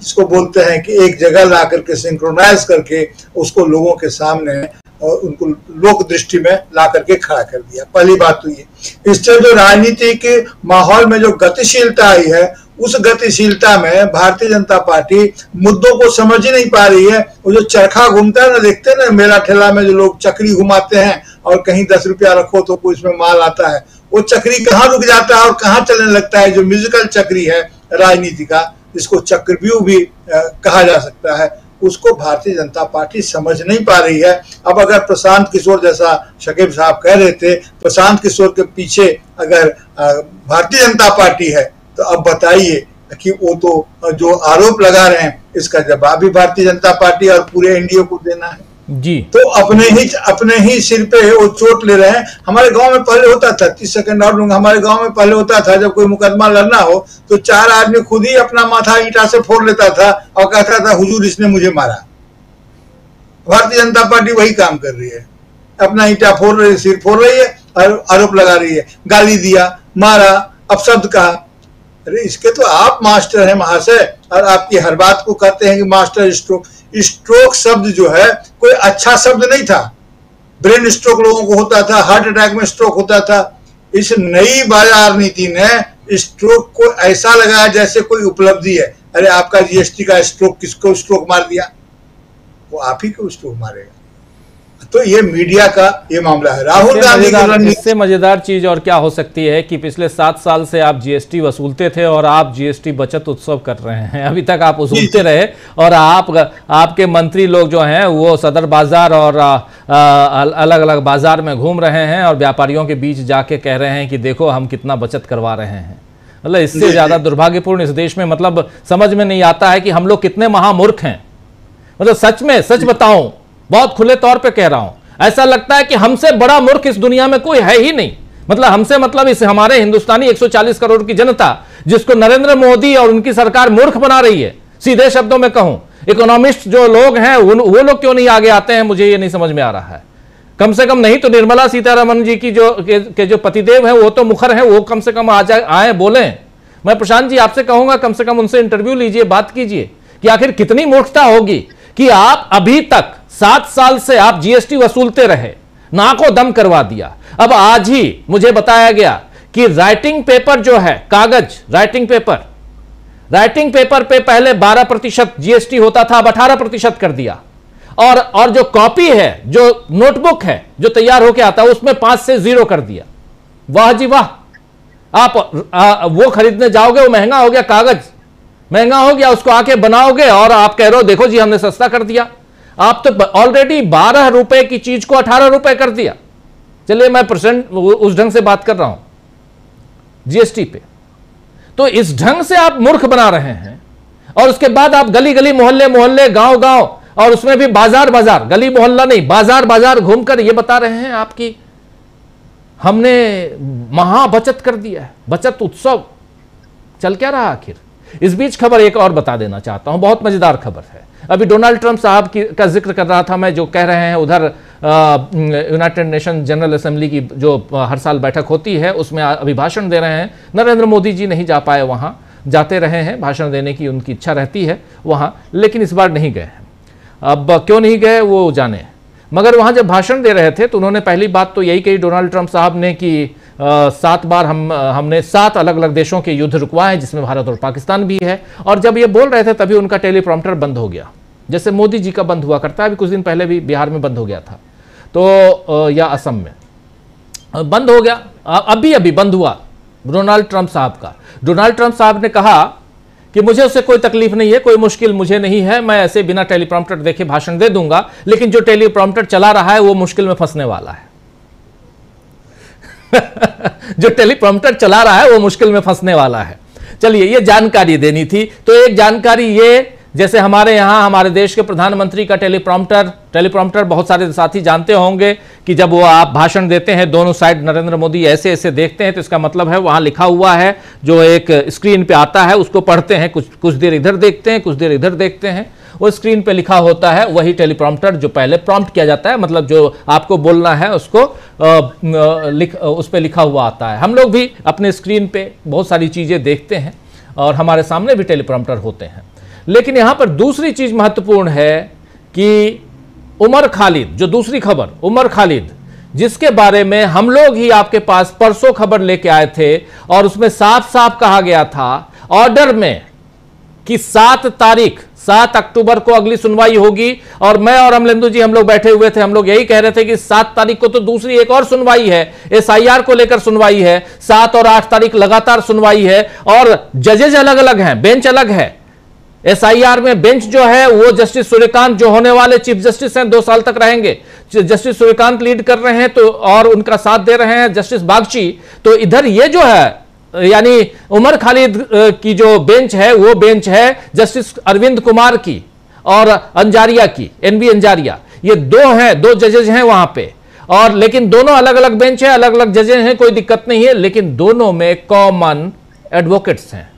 जिसको बोलते हैं कि एक जगह ला करके सिंक्रोनाइज करके उसको लोगों के सामने और उनको लोक दृष्टि में ला करके खड़ा कर दिया। पहली बात तो ये, इससे जो राजनीति के माहौल में जो गतिशीलता आई है, उस गतिशीलता में भारतीय जनता पार्टी मुद्दों को समझ ही नहीं पा रही है। वो जो चरखा घूमता है ना, देखते हैं ना मेला ठेला में जो लोग चक्री घुमाते हैं और कहीं 10 रुपया रखो तो कोई इसमें माल आता है, वो चक्री कहाँ रुक जाता है और कहाँ चलने लगता है। जो म्यूजिकल चक्री है राजनीति का, जिसको चक्रव्यूह भी कहा जा सकता है, उसको भारतीय जनता पार्टी समझ नहीं पा रही है। अब अगर प्रशांत किशोर, जैसा शकीब साहब कह रहे थे, प्रशांत किशोर के पीछे अगर भारतीय जनता पार्टी है, तो अब बताइए कि वो तो जो आरोप लगा रहे हैं इसका जवाब भी भारतीय जनता पार्टी और पूरे एनडीए को देना है जी। तो अपने ही सिर पे वो चोट ले रहे हैं। हमारे गांव में पहले होता था, 30 सेकंड और लूंगा, हमारे गांव में पहले होता था जब कोई मुकदमा लड़ना हो तो 4 आदमी खुद ही अपना माथा ईंटा से फोड़ लेता था और कहता था हुजूर इसने मुझे मारा। भारतीय जनता पार्टी वही काम कर रही है, अपना ईंटा फोड़ रही है, सिर फोड़ रही है और आरोप लगा रही है, गाली दिया, मारा, अपशब्द कहा। अरे इसके तो आप मास्टर हैं महाशय, और आपकी हर बात को कहते हैं कि मास्टर स्ट्रोक। स्ट्रोक शब्द जो है कोई अच्छा शब्द नहीं था। ब्रेन स्ट्रोक लोगों को होता था, हार्ट अटैक में स्ट्रोक होता था। इस नई बाजार नीति ने स्ट्रोक को ऐसा लगाया जैसे कोई उपलब्धि है। अरे आपका जीएसटी का स्ट्रोक, किसको स्ट्रोक मार दिया? वो आप ही को स्ट्रोक मारेगा। तो ये मीडिया का ये मामला है। राहुल गांधी इससे मजेदार चीज और क्या हो सकती है कि पिछले 7 साल से आप जीएसटी वसूलते थे और आप जीएसटी बचत उत्सव कर रहे हैं। अभी तक आप वसूलते रहे और आपके मंत्री लोग जो हैं वो सदर बाजार और अलग अलग बाजार में घूम रहे हैं और व्यापारियों के बीच जाके कह रहे हैं कि देखो हम कितना बचत करवा रहे हैं। मतलब इससे ज्यादा दुर्भाग्यपूर्ण इस देश में मतलब समझ में नहीं आता है कि हम लोग कितने महामूर्ख हैं। मतलब सच में सच बताऊं, बहुत खुले तौर पे कह रहा हूं, ऐसा लगता है कि हमसे बड़ा मूर्ख इस दुनिया में कोई है ही नहीं। मतलब हमसे मतलब इस हमारे हिंदुस्तानी 140 करोड़ की जनता, जिसको नरेंद्र मोदी और उनकी सरकार मूर्ख बना रही है, सीधे शब्दों में कहूं, इकोनॉमिस्ट जो लोग हैं वो लोग क्यों नहीं आगे आते हैं, मुझे ये नहीं समझ में आ रहा है। कम से कम नहीं तो निर्मला सीतारमण जी की जो पतिदेव है वो तो मुखर है, वो कम से कम आए बोले। मैं प्रशांत जी आपसे कहूंगा कम से कम उनसे इंटरव्यू लीजिए, बात कीजिए कि आखिर कितनी मूर्खता होगी कि आप अभी तक 7 साल से आप जीएसटी वसूलते रहे, नाको दम करवा दिया। अब आज ही मुझे बताया गया कि राइटिंग पेपर जो है, कागज राइटिंग पेपर, राइटिंग पेपर पे पहले 12% जीएसटी होता था, अब 18% कर दिया। और जो कॉपी है, जो नोटबुक है जो तैयार होके आता है, उसमें 5 से 0 कर दिया। वाह जी वाह। आप वो खरीदने जाओगे, वो महंगा हो गया, कागज महंगा हो गया, उसको आके बनाओगे और आप कह रहे हो देखो जी हमने सस्ता कर दिया। आप तो ऑलरेडी 12 रुपए की चीज को 18 रुपए कर दिया। चलिए मैं परसेंट उस ढंग से बात कर रहा हूं जीएसटी पे। तो इस ढंग से आप मूर्ख बना रहे हैं और उसके बाद आप गली गली, मोहल्ले मोहल्ले, गांव गांव, और उसमें भी बाजार बाजार, गली मोहल्ला नहीं, बाजार बाजार घूमकर ये बता रहे हैं आपकी हमने महा बचत कर दिया है, बचत उत्सव। चल क्या रहा आखिर? इस बीच खबर एक और बता देना चाहता हूं, बहुत मजेदार खबर है। अभी डोनाल्ड ट्रंप साहब का जिक्र कर रहा था मैं, जो कह रहे हैं उधर यूनाइटेड नेशन जनरल असेंबली की जो हर साल बैठक होती है उसमें अभी भाषण दे रहे हैं। नरेंद्र मोदी जी नहीं जा पाए वहां, जाते रहे हैं, भाषण देने की उनकी इच्छा रहती है वहां, लेकिन इस बार नहीं गए हैं। अब क्यों नहीं गए वो जाने। मगर वहां जब भाषण दे रहे थे तो उन्होंने पहली बात तो यही कही डोनाल्ड ट्रंप साहब ने कि 7 बार हमने 7 अलग अलग देशों के युद्ध रुकवाए हैं, जिसमें भारत और पाकिस्तान भी है। और जब ये बोल रहे थे तभी उनका टेलीप्रॉम्प्टर बंद हो गया, जैसे मोदी जी का बंद हुआ करता है। अभी कुछ दिन पहले भी बिहार में बंद हो गया था, तो या असम में बंद हो गया, अभी बंद हुआ डोनाल्ड ट्रंप साहब का। डोनाल्ड ट्रंप साहब ने कहा कि मुझे उससे कोई तकलीफ नहीं है, कोई मुश्किल मुझे नहीं है, मैं ऐसे बिना टेलीप्रॉम्प्टर देखे भाषण दे दूंगा, लेकिन जो टेलीप्रॉम्प्टर चला रहा है वो मुश्किल में फंसने वाला है। जो टेलीप्रॉम्प्टर चला रहा है वो मुश्किल में फंसने वाला है। चलिए ये जानकारी देनी थी। तो एक जानकारी ये, जैसे हमारे यहाँ हमारे देश के प्रधानमंत्री का टेलीप्रॉम्प्टर बहुत सारे साथी जानते होंगे कि जब वो आप भाषण देते हैं दोनों साइड नरेंद्र मोदी ऐसे ऐसे देखते हैं, तो इसका मतलब है वहां लिखा हुआ है, जो एक स्क्रीन पे आता है उसको पढ़ते हैं, कुछ देर इधर देखते हैं, कुछ देर इधर देखते हैं, वो स्क्रीन पे लिखा होता है वही टेलीप्रॉम्प्टर जो पहले प्रॉम्प्ट किया जाता है, मतलब जो आपको बोलना है उसको उस पर लिखा हुआ आता है। हम लोग भी अपने स्क्रीन पे बहुत सारी चीजें देखते हैं और हमारे सामने भी टेलीप्रॉम्प्टर होते हैं। लेकिन यहां पर दूसरी चीज महत्वपूर्ण है कि उमर खालिद, जो दूसरी खबर उमर खालिद, जिसके बारे में हम लोग ही आपके पास परसों खबर लेके आए थे और उसमें साफ साफ कहा गया था ऑर्डर में कि 7 अक्टूबर को अगली सुनवाई होगी। और मैं और अमलेंदु जी हम लोग बैठे हुए थे, हम लोग यही कह रहे थे कि 7 तारीख को तो दूसरी एक और सुनवाई है, SIR को लेकर सुनवाई है, 7 और 8 तारीख लगातार सुनवाई है और जजेज अलग अलग हैं, बेंच अलग है। SIR में बेंच जो है वो जस्टिस सूर्यकांत जो होने वाले चीफ जस्टिस हैं 2 साल तक रहेंगे, जस्टिस सूर्यकांत लीड कर रहे हैं तो, और उनका साथ दे रहे हैं जस्टिस बागची। तो इधर ये जो है यानी उमर खालिद की जो बेंच है वो बेंच है जस्टिस अरविंद कुमार की और अंजारिया की, NV अंजारिया। ये 2 जजेज हैं वहां पे, और लेकिन दोनों अलग अलग बेंच है, अलग अलग जजेज हैं, कोई दिक्कत नहीं है, लेकिन दोनों में कॉमन एडवोकेट्स हैं।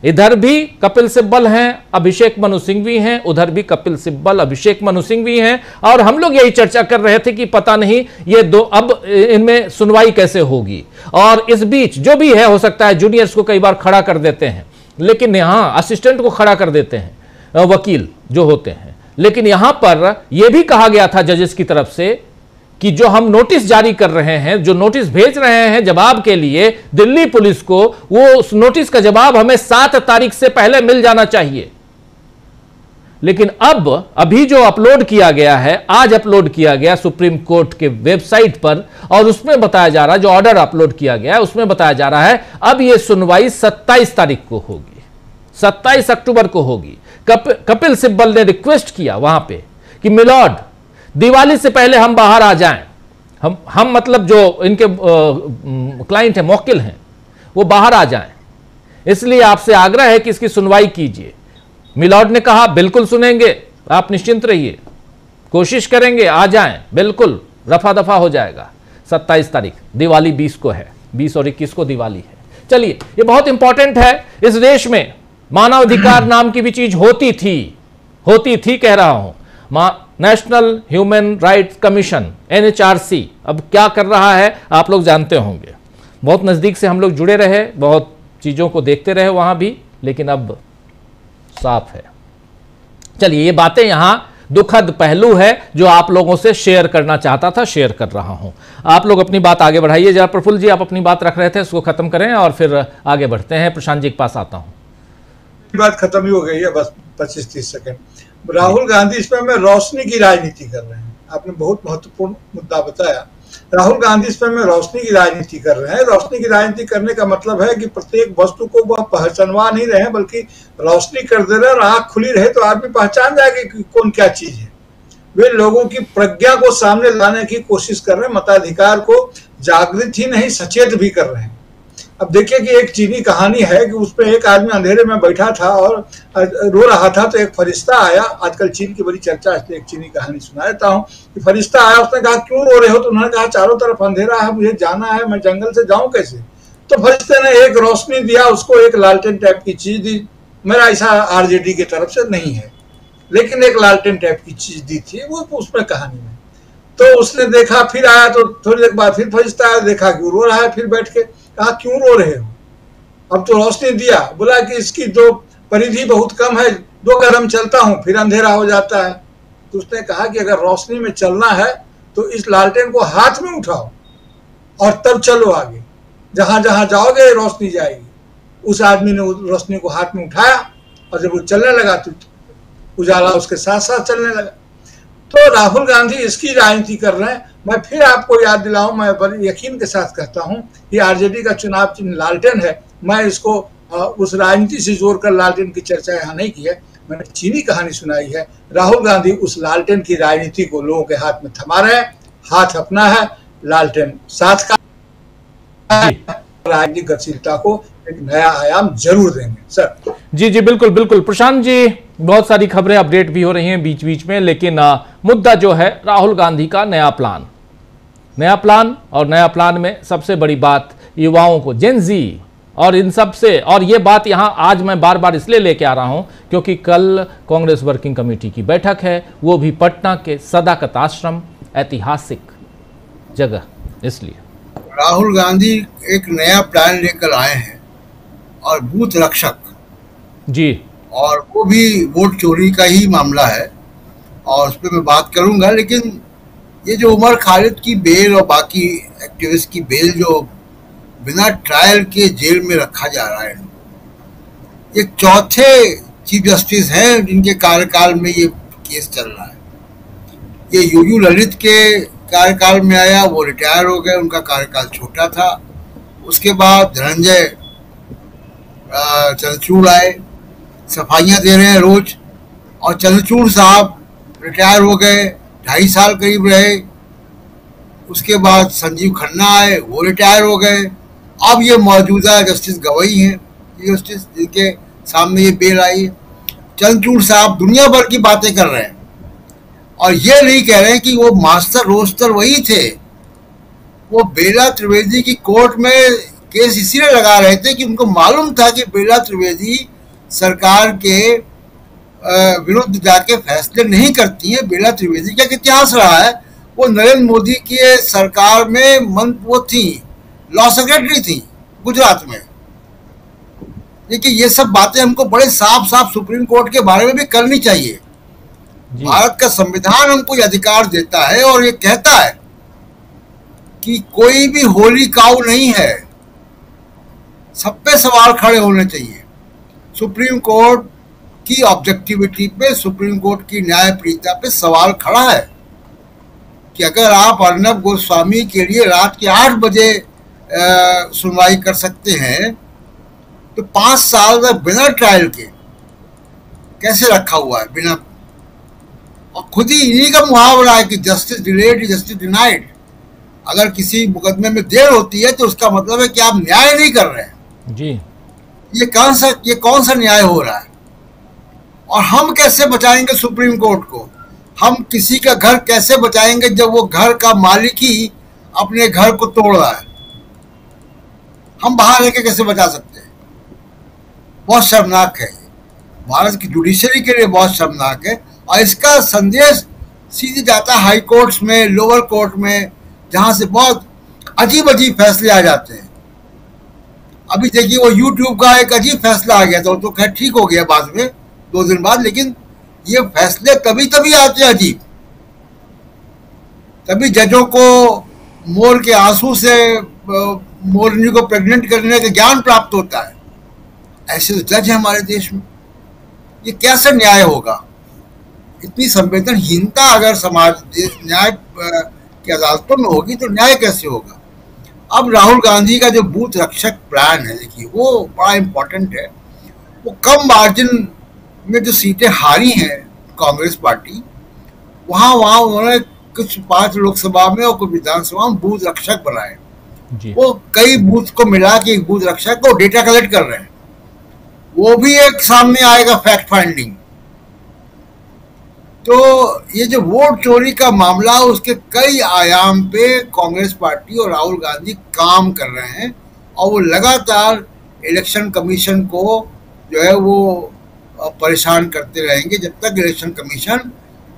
इधर भी कपिल सिब्बल हैं, अभिषेक मनु सिंह भी हैं, उधर भी कपिल सिब्बल, अभिषेक मनु सिंह भी हैं। और हम लोग यही चर्चा कर रहे थे कि पता नहीं ये दो अब इनमें सुनवाई कैसे होगी। और इस बीच जो भी है, हो सकता है जूनियर्स को कई बार खड़ा कर देते हैं, लेकिन यहां असिस्टेंट को खड़ा कर देते हैं वकील जो होते हैं। लेकिन यहां पर यह भी कहा गया था जजेस की तरफ से कि जो हम नोटिस जारी कर रहे हैं, जो नोटिस भेज रहे हैं जवाब के लिए दिल्ली पुलिस को, वो उस नोटिस का जवाब हमें 7 तारीख से पहले मिल जाना चाहिए। लेकिन अभी जो अपलोड किया गया है, आज अपलोड किया गया सुप्रीम कोर्ट के वेबसाइट पर, और उसमें बताया जा रहा है, जो ऑर्डर अपलोड किया गया है उसमें बताया जा रहा है अब यह सुनवाई 27 तारीख को होगी, 27 अक्टूबर को होगी। कपिल सिब्बल ने रिक्वेस्ट किया वहां पे कि मिलॉर्ड दिवाली से पहले हम बाहर आ जाएं, हम मतलब जो इनके क्लाइंट हैं, मौकिल हैं, वो बाहर आ जाएं, इसलिए आपसे आग्रह है कि इसकी सुनवाई कीजिए। मिलॉर्ड ने कहा बिल्कुल सुनेंगे, आप निश्चिंत रहिए, कोशिश करेंगे, आ जाएं, बिल्कुल रफा दफा हो जाएगा। 27 तारीख, दिवाली 20 को है, 20 और 21 को दिवाली है। चलिए, ये बहुत इंपॉर्टेंट है। इस देश में मानवाधिकार नाम की भी चीज होती थी कह रहा हूं। National human rights commission NHRC अब क्या कर रहा है आप लोग जानते होंगे। बहुत नजदीक से हम लोग जुड़े रहे, बहुत चीजों को देखते रहे वहां भी, लेकिन अब साफ है। चलिए, ये बातें यहां दुखद पहलू है जो आप लोगों से शेयर करना चाहता था, शेयर कर रहा हूं। आप लोग अपनी बात आगे बढ़ाइए। जरा प्रफुल्ल जी, आप अपनी बात रख रहे थे, उसको खत्म करें और फिर आगे बढ़ते हैं। प्रशांत जी के पास आता हूं। बात खत्म ही हो गई है, बस 25-30 सेकंड। राहुल गांधी इसमें में रोशनी की राजनीति कर रहे हैं। आपने बहुत महत्वपूर्ण मुद्दा बताया। राहुल गांधी इसमें में रोशनी की राजनीति कर रहे हैं। रोशनी की राजनीति करने का मतलब है कि प्रत्येक वस्तु को वह पहचानवा नहीं रहे हैं, बल्कि रोशनी कर दे रहे हैं। और आंख खुली रहे तो आदमी पहचान जाएगा कि कौन क्या चीज है। वे लोगों की प्रज्ञा को सामने लाने की कोशिश कर रहे हैं, मताधिकार को जागृत ही नहीं सचेत भी कर रहे हैं। अब देखिए कि एक चीनी कहानी है कि उसमें एक आदमी अंधेरे में बैठा था और रो रहा था, तो एक फरिश्ता आया। आजकल चीन की बड़ी चर्चा है, एक चीनी कहानी सुना देता हूँ कि फरिश्ता आया, उसने कहा क्यों रो रहे हो? तो उन्होंने कहा चारों तरफ अंधेरा है, मुझे जाना है, मैं जंगल से जाऊं कैसे? तो फरिश्ते ने एक रोशनी दिया, उसको एक लालटेन टाइप की चीज दी। मेरा ऐसा आरजेडी की तरफ से नहीं है, लेकिन एक लालटेन टाइप की चीज दी थी वो उसमें कहानी में। तो उसने देखा, फिर आया, तो थोड़ी देर बाद फिर फरिश्ता आया, देखा कि वो रो रहा है, फिर बैठ के कहा क्यों रो रहे हो? अब तो रोशनी दिया, बोला कि इसकी जो परिधि बहुत कम है, 2 कदम चलता हूं फिर अंधेरा हो जाता है। तो उसने कहा कि अगर रोशनी में चलना है तो इस लालटेन को हाथ में उठाओ और तब चलो आगे, जहां जहां जाओगे रोशनी जाएगी। उस आदमी ने रोशनी को हाथ में उठाया और जब वो चलने लगा तो उजाला उसके साथ साथ चलने लगा। तो राहुल गांधी इसकी राजनीति कर रहे हैं। मैं फिर आपको याद दिलाऊं, मैं बड़े यकीन के साथ कहता हूं कि आरजेडी का चुनाव चिन्ह लालटेन है। मैं इसको उस राजनीति से जोड़कर लालटेन की चर्चा यहाँ नहीं की है, मैंने चीनी कहानी सुनाई है। राहुल गांधी उस लालटेन की राजनीति को लोगों के हाथ में थमा रहे हैं। हाथ अपना है, लालटेन साथ का राजनीतिक गतिशीलता को एक नया आयाम जरूर देंगे। सर जी बिल्कुल बिल्कुल। प्रशांत जी, बहुत सारी खबरें अपडेट भी हो रही हैं बीच बीच में, लेकिन मुद्दा जो है राहुल गांधी का नया प्लान और नया प्लान में सबसे बड़ी बात युवाओं को, जेनजी और इन सब से, और ये बात यहां आज मैं बार बार इसलिए लेके आ रहा हूं क्योंकि कल कांग्रेस वर्किंग कमेटी की बैठक है, वो भी पटना के सदाकत आश्रम, ऐतिहासिक जगह। इसलिए राहुल गांधी एक नया प्लान लेकर आए हैं और बूथ रक्षक जी, और वो भी वोट चोरी का ही मामला है और उस पर मैं बात करूंगा। लेकिन ये जो उमर खालिद की बेल और बाकी एक्टिविस्ट की बेल जो बिना ट्रायल के जेल में रखा जा रहा है, ये चौथे चीफ जस्टिस हैं जिनके कार्यकाल में ये केस चल रहा है। ये यूयू ललित के कार्यकाल में आया, वो रिटायर हो गए, उनका कार्यकाल छोटा था। उसके बाद धनंजय चंद्रचूड़ आए, सफाइयाँ दे रहे हैं रोज, और चंद्रचूड़ साहब रिटायर हो गए, 2.5 साल करीब रहे। उसके बाद संजीव खन्ना आए, वो रिटायर हो गए। अब ये मौजूदा जस्टिस गवई हैं, ये जस्टिस जिनके सामने ये बेल आई है। चंद्रचूड़ साहब दुनिया भर की बातें कर रहे हैं और ये नहीं कह रहे हैं कि वो मास्टर रोस्टर वही थे। वो बेला त्रिवेदी की कोर्ट में केस इसीलिए लगा रहे थे कि उनको मालूम था कि बेला त्रिवेदी सरकार के विरुद्ध जाके फैसले नहीं करती है। बेला त्रिवेदी का इतिहास रहा है, वो नरेंद्र मोदी की सरकार में वो थी, लॉ सेक्रेटरी थी गुजरात में। लेकिन ये सब बातें हमको बड़े साफ साफ सुप्रीम कोर्ट के बारे में भी करनी चाहिए। भारत का संविधान हमको ये अधिकार देता है और ये कहता है कि कोई भी होली काऊ नहीं है, सब पे सवाल खड़े होने चाहिए। सुप्रीम कोर्ट की ऑब्जेक्टिविटी पे, सुप्रीम कोर्ट की न्यायप्रियता पे सवाल खड़ा है कि अगर आप अर्नब गोस्वामी के लिए रात के 8 बजे सुनवाई कर सकते हैं तो 5 साल तक बिना ट्रायल के कैसे रखा हुआ है, बिना। और खुद ही इन्हीं का मुहावरा है कि जस्टिस डिलेड जस्टिस डिनाइड। अगर किसी मुकदमे में देर होती है तो उसका मतलब है कि आप न्याय नहीं कर रहे हैं जी। ये कौन सा न्याय हो रहा है? और हम कैसे बचाएंगे सुप्रीम कोर्ट को? हम किसी का घर कैसे बचाएंगे जब वो घर का मालिक ही अपने घर को तोड़ रहा है? हम बाहर लेके कैसे बचा सकते हैं? बहुत शर्मनाक है, भारत की जुडिशरी के लिए बहुत शर्मनाक है। और इसका संदेश सीधे जाता है हाई कोर्ट्स में, लोअर कोर्ट में, जहां से बहुत अजीब अजीब फैसले आ जाते हैं। अभी देखिए वो यूट्यूब का एक अजीब फैसला आ गया था, तो खैर ठीक हो गया बाद में 2 दिन बाद, लेकिन ये फैसले तभी आते हैं अजीब। तभी जजों को मोर के आंसू से मोरनी को प्रेग्नेंट करने का ज्ञान प्राप्त होता है। ऐसे तो जज है हमारे देश में। ये कैसे न्याय होगा? इतनी संवेदनहीनता अगर समाज न्याय की अदालतों में होगी तो न्याय कैसे होगा? अब राहुल गांधी का जो बूथ रक्षक प्लान है, देखिए वो बड़ा इम्पोर्टेंट है। वो कम मार्जिन में जो सीटें हारी हैं कांग्रेस पार्टी, वहाँ उन्होंने कुछ 5 लोकसभा में और कुछ विधानसभा में बूथ रक्षक बनाए। वो कई बूथ को मिला के एक बूथ रक्षक को डेटा कलेक्ट कर रहे हैं। वो भी एक सामने आएगा फैक्ट फाइंडिंग। तो ये जो वोट चोरी का मामला, उसके कई आयाम पे कांग्रेस पार्टी और राहुल गांधी काम कर रहे हैं और वो लगातार इलेक्शन कमीशन को जो है वो परेशान करते रहेंगे जब तक election commission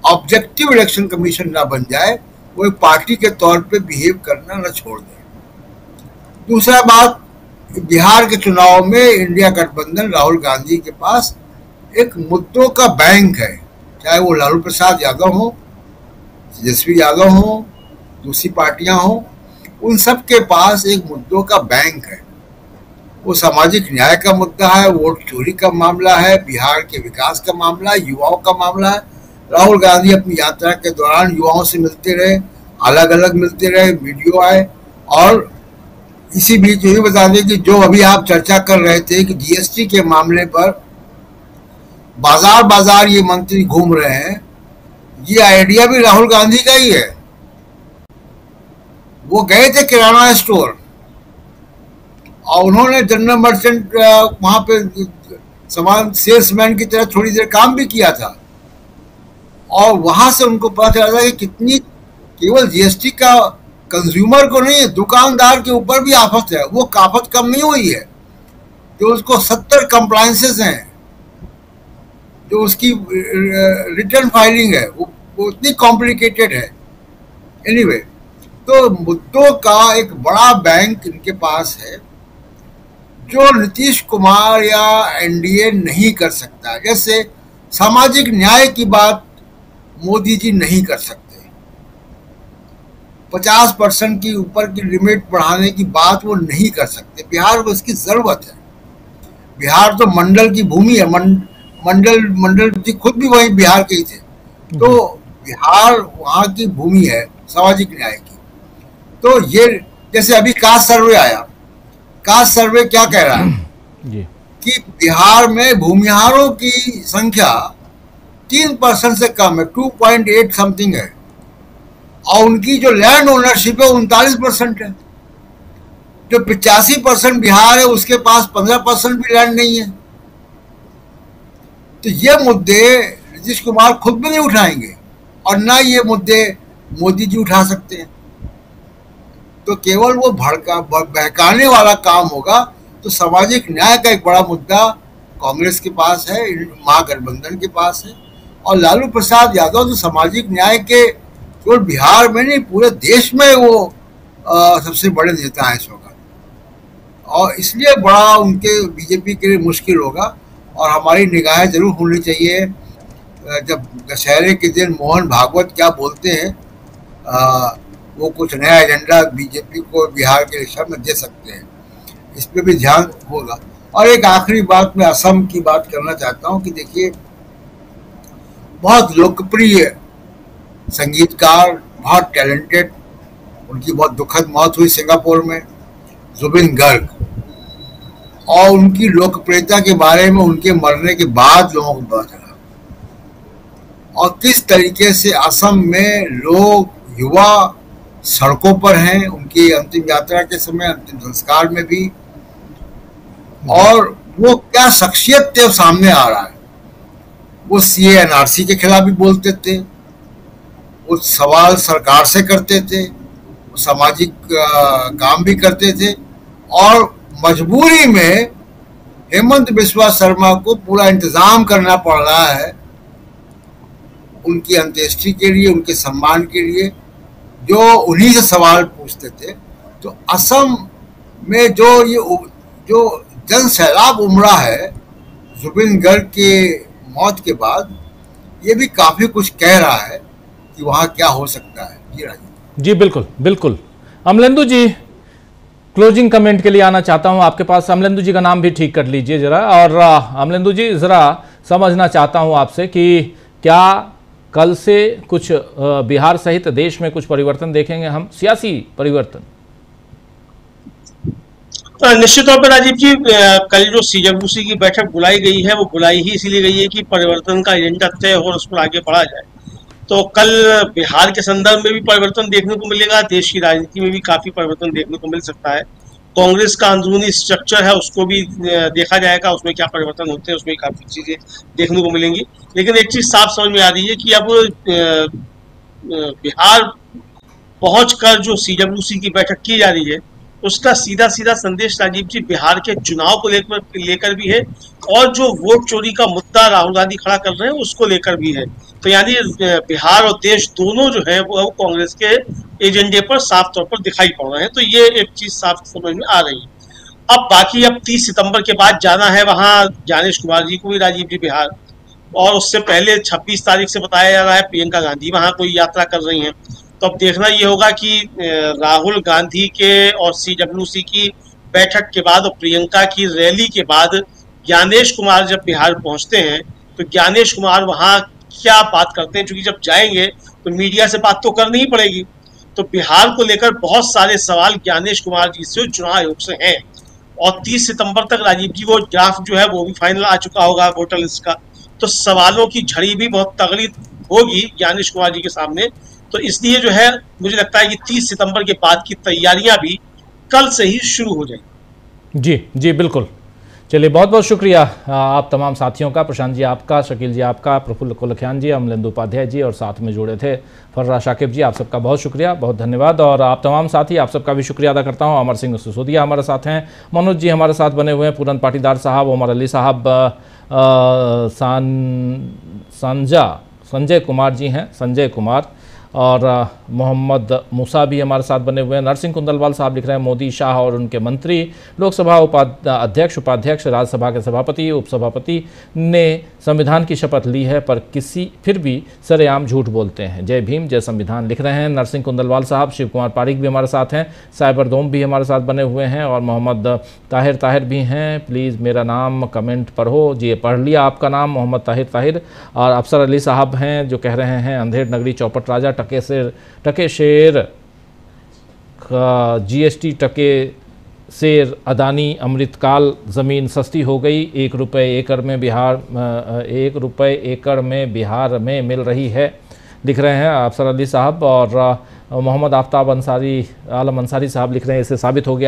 objective election commission ना बन जाए, वो एक पार्टी के तौर पे बिहेव करना ना छोड़ दे। दूसरा बात, बिहार के चुनाव में इंडिया गठबंधन राहुल गांधी के पास एक मुद्दों का बैंक है, चाहे वो लालू प्रसाद यादव हो, तेजस्वी यादव हो, दूसरी पार्टियां हो, उन सब के पास एक मुद्दों का बैंक है। वो सामाजिक न्याय का मुद्दा है, वोट चोरी का मामला है, बिहार के विकास का मामला है, युवाओं का मामला है। राहुल गांधी अपनी यात्रा के दौरान युवाओं से मिलते रहे, अलग अलग मिलते रहे, वीडियो आए। और इसी बीच ये बता दें कि जो अभी आप चर्चा कर रहे थे कि जीएसटी के मामले पर बाजार ये मंत्री घूम रहे हैं, ये आइडिया भी राहुल गांधी का ही है। वो गए थे किराना स्टोर और उन्होंने जनरल मर्चेंट वहां पे सामान सेल्समैन की तरह थोड़ी देर काम भी किया था और वहां से उनको पता चला था कि कितनी केवल जीएसटी का कंज्यूमर को नहीं, दुकानदार के ऊपर भी आफत है। वो आफत कम नहीं हुई है, जो उसको 70 कंप्लायंसेस हैं, जो उसकी रिटर्न फाइलिंग है वो इतनी कॉम्प्लिकेटेड है। एनीवे, तो मुद्दों का एक बड़ा बैंक इनके पास है जो नीतीश कुमार या एनडीए नहीं कर सकता। जैसे सामाजिक न्याय की बात मोदी जी नहीं कर सकते, 50% की ऊपर की लिमिट बढ़ाने की बात वो नहीं कर सकते। बिहार को इसकी जरूरत है। बिहार तो मंडल की भूमि है, मंडल जी खुद भी वही बिहार के ही थे, तो बिहार वहाँ की भूमि है सामाजिक न्याय की। तो ये जैसे अभी कास्ट सर्वे आया, कास्ट सर्वे क्या कह रहा है कि बिहार में भूमिहारों की संख्या 3% से कम है, 2.8 समथिंग है, और उनकी जो लैंड ओनरशिप है 39% है। जो 85% बिहार है उसके पास 15% भी लैंड नहीं है। तो ये मुद्दे नीतीश कुमार खुद भी नहीं उठाएंगे और ना ये मुद्दे मोदी जी उठा सकते हैं। तो केवल वो बहकाने वाला काम होगा। तो सामाजिक न्याय का एक बड़ा मुद्दा कांग्रेस के पास है, महागठबंधन के पास है, और लालू प्रसाद यादव तो सामाजिक न्याय के केवल बिहार में नहीं पूरे देश में वो सबसे बड़े नेता हैं इस वक्त, और इसलिए बड़ा उनके बीजेपी के लिए मुश्किल होगा। और हमारी निगाहें जरूर होनी चाहिए जब दशहरे के दिन मोहन भागवत क्या बोलते हैं, वो कुछ नया एजेंडा बीजेपी को बिहार के इलेक्शन में दे सकते हैं, इस पर भी ध्यान होगा। और एक आखिरी बात, मैं असम की बात करना चाहता हूँ कि देखिए बहुत लोकप्रिय संगीतकार, बहुत टैलेंटेड, उनकी बहुत दुखद मौत हुई सिंगापुर में, जुबिन गर्ग, और उनकी लोकप्रियता के बारे में उनके मरने के बाद लोगों को पता चला, और किस तरीके से असम में लोग, युवा सड़कों पर हैं उनकी अंतिम यात्रा के समय, अंतिम संस्कार में भी, और वो क्या शख्सियत थे सामने आ रहा है। वो सीए एनआरसी के खिलाफ भी बोलते थे, वो सवाल सरकार से करते थे, वो सामाजिक काम भी करते थे, और मजबूरी में हेमंत बिस्वा शर्मा को पूरा इंतजाम करना पड़ रहा है उनकी अंत्येष्टि के लिए, उनके सम्मान के लिए, जो उन्हीं से सवाल पूछते थे। तो असम में जो जन सैलाब उमड़ा है जुबिन गर्ग के मौत के बाद, ये भी काफी कुछ कह रहा है कि वहाँ क्या हो सकता है। जी राजीव जी, बिल्कुल बिल्कुल। अमलेंदु जी, क्लोजिंग कमेंट के लिए आना चाहता हूं आपके पास। अमलेंदु जी का नाम भी ठीक कर लीजिए जरा। और अमलेंदु जी, जरा समझना चाहता हूं आपसे कि क्या कल से कुछ बिहार सहित देश में कुछ परिवर्तन देखेंगे हम, सियासी परिवर्तन? निश्चित तौर पर राजीव जी, कल जो सीडब्ल्यूसी की बैठक बुलाई गई है वो बुलाई ही इसलिए गई है कि परिवर्तन का एजेंडा तय हो और उस पर आगे बढ़ा जाए। तो कल बिहार के संदर्भ में भी परिवर्तन देखने को मिलेगा, देश की राजनीति में भी काफी परिवर्तन देखने को मिल सकता है। कांग्रेस का अंदरूनी स्ट्रक्चर है उसको भी देखा जाएगा, उसमें क्या परिवर्तन होते हैं, उसमें काफी चीजें देखने को मिलेंगी। लेकिन एक चीज साफ समझ में आ रही है कि अब बिहार पहुंचकर जो सीडब्ल्यूसी की बैठक की जा रही है उसका सीधा सीधा संदेश राजीव जी बिहार के चुनाव को लेकर भी है और जो वोट चोरी का मुद्दा राहुल गांधी खड़ा कर रहे हैं उसको लेकर भी है। तो यानी बिहार और देश दोनों जो है वो कांग्रेस के एजेंडे पर साफ तौर पर दिखाई पड़ रहे हैं। तो ये एक चीज साफ समझ में आ रही है। अब बाकी अब 30 सितंबर के बाद जाना है वहां ज्ञानेश कुमार जी को भी राजीव जी बिहार, और उससे पहले 26 तारीख से बताया जा रहा है प्रियंका गांधी वहां कोई यात्रा कर रही हैं। तो अब देखना ये होगा कि राहुल गांधी के और सीडब्ल्यूसी की बैठक के बाद और प्रियंका की रैली के बाद ज्ञानेश कुमार जब बिहार पहुंचते हैं तो ज्ञानेश कुमार वहां क्या बात करते हैं, क्योंकि जब जाएंगे तो मीडिया से बात तो करनी ही पड़ेगी। तो बिहार को लेकर बहुत सारे सवाल ज्ञानेश कुमार जी से चुनाव आयोग से हैं और 30 सितंबर तक राजीव जी वो ड्राफ्ट जो है वो भी फाइनल आ चुका होगा वोटर लिस्ट का। तो सवालों की झड़ी भी बहुत तगड़ी होगी ज्ञानेश कुमार जी के सामने। तो इसलिए जो है मुझे लगता है कि 30 सितंबर के बाद की तैयारियां भी कल से ही शुरू हो जाएंगी। जी जी बिल्कुल। चलिए बहुत बहुत शुक्रिया आप तमाम साथियों का, प्रशांत जी आपका, शकील जी आपका, प्रफुल्ल कोलखियान जी, अमलेंदु उपाध्याय जी और साथ में जुड़े थे फर्रा शाकिब जी, आप सबका बहुत शुक्रिया, बहुत धन्यवाद। और आप तमाम साथी आप सबका भी शुक्रिया अदा करता हूँ। अमर सिंह सिसोदिया हमारे साथ हैं, मनोज जी हमारे साथ बने हुए हैं, पूरन पाटीदार साहब, उमर अली साहब, संजय कुमार जी हैं, संजय कुमार, और मोहम्मद मूसा भी हमारे साथ बने हुए हैं। नरसिंह कुंदलवाल साहब लिख रहे हैं मोदी शाह और उनके मंत्री, लोकसभा अध्यक्ष, उपाध्यक्ष, राज्यसभा के सभापति, उपसभापति ने संविधान की शपथ ली है पर फिर भी सरेआम झूठ बोलते हैं। जय भीम जय संविधान लिख रहे हैं नरसिंह कुंदलवाल साहब। शिव कुमार पारिक भी हमारे साथ हैं, साइबर दोम भी हमारे साथ बने हुए हैं और मोहम्मद ताहिर भी हैं। प्लीज़ मेरा नाम कमेंट पढ़ो जी, पढ़ लिया आपका नाम मोहम्मद ताहिर। और अफसर अली साहब हैं जो कह रहे हैं अंधेर नगरी चौपट राजा टके शेर GST टके शेर अदानी अमृतकाल ज़मीन सस्ती हो गई, 1 रुपये एकड़ में बिहार में मिल रही है लिख रहे हैं अफसर अली साहब। और मोहम्मद आफ्ताब आलम अंसारी साहब लिख रहे हैं इससे साबित हो गया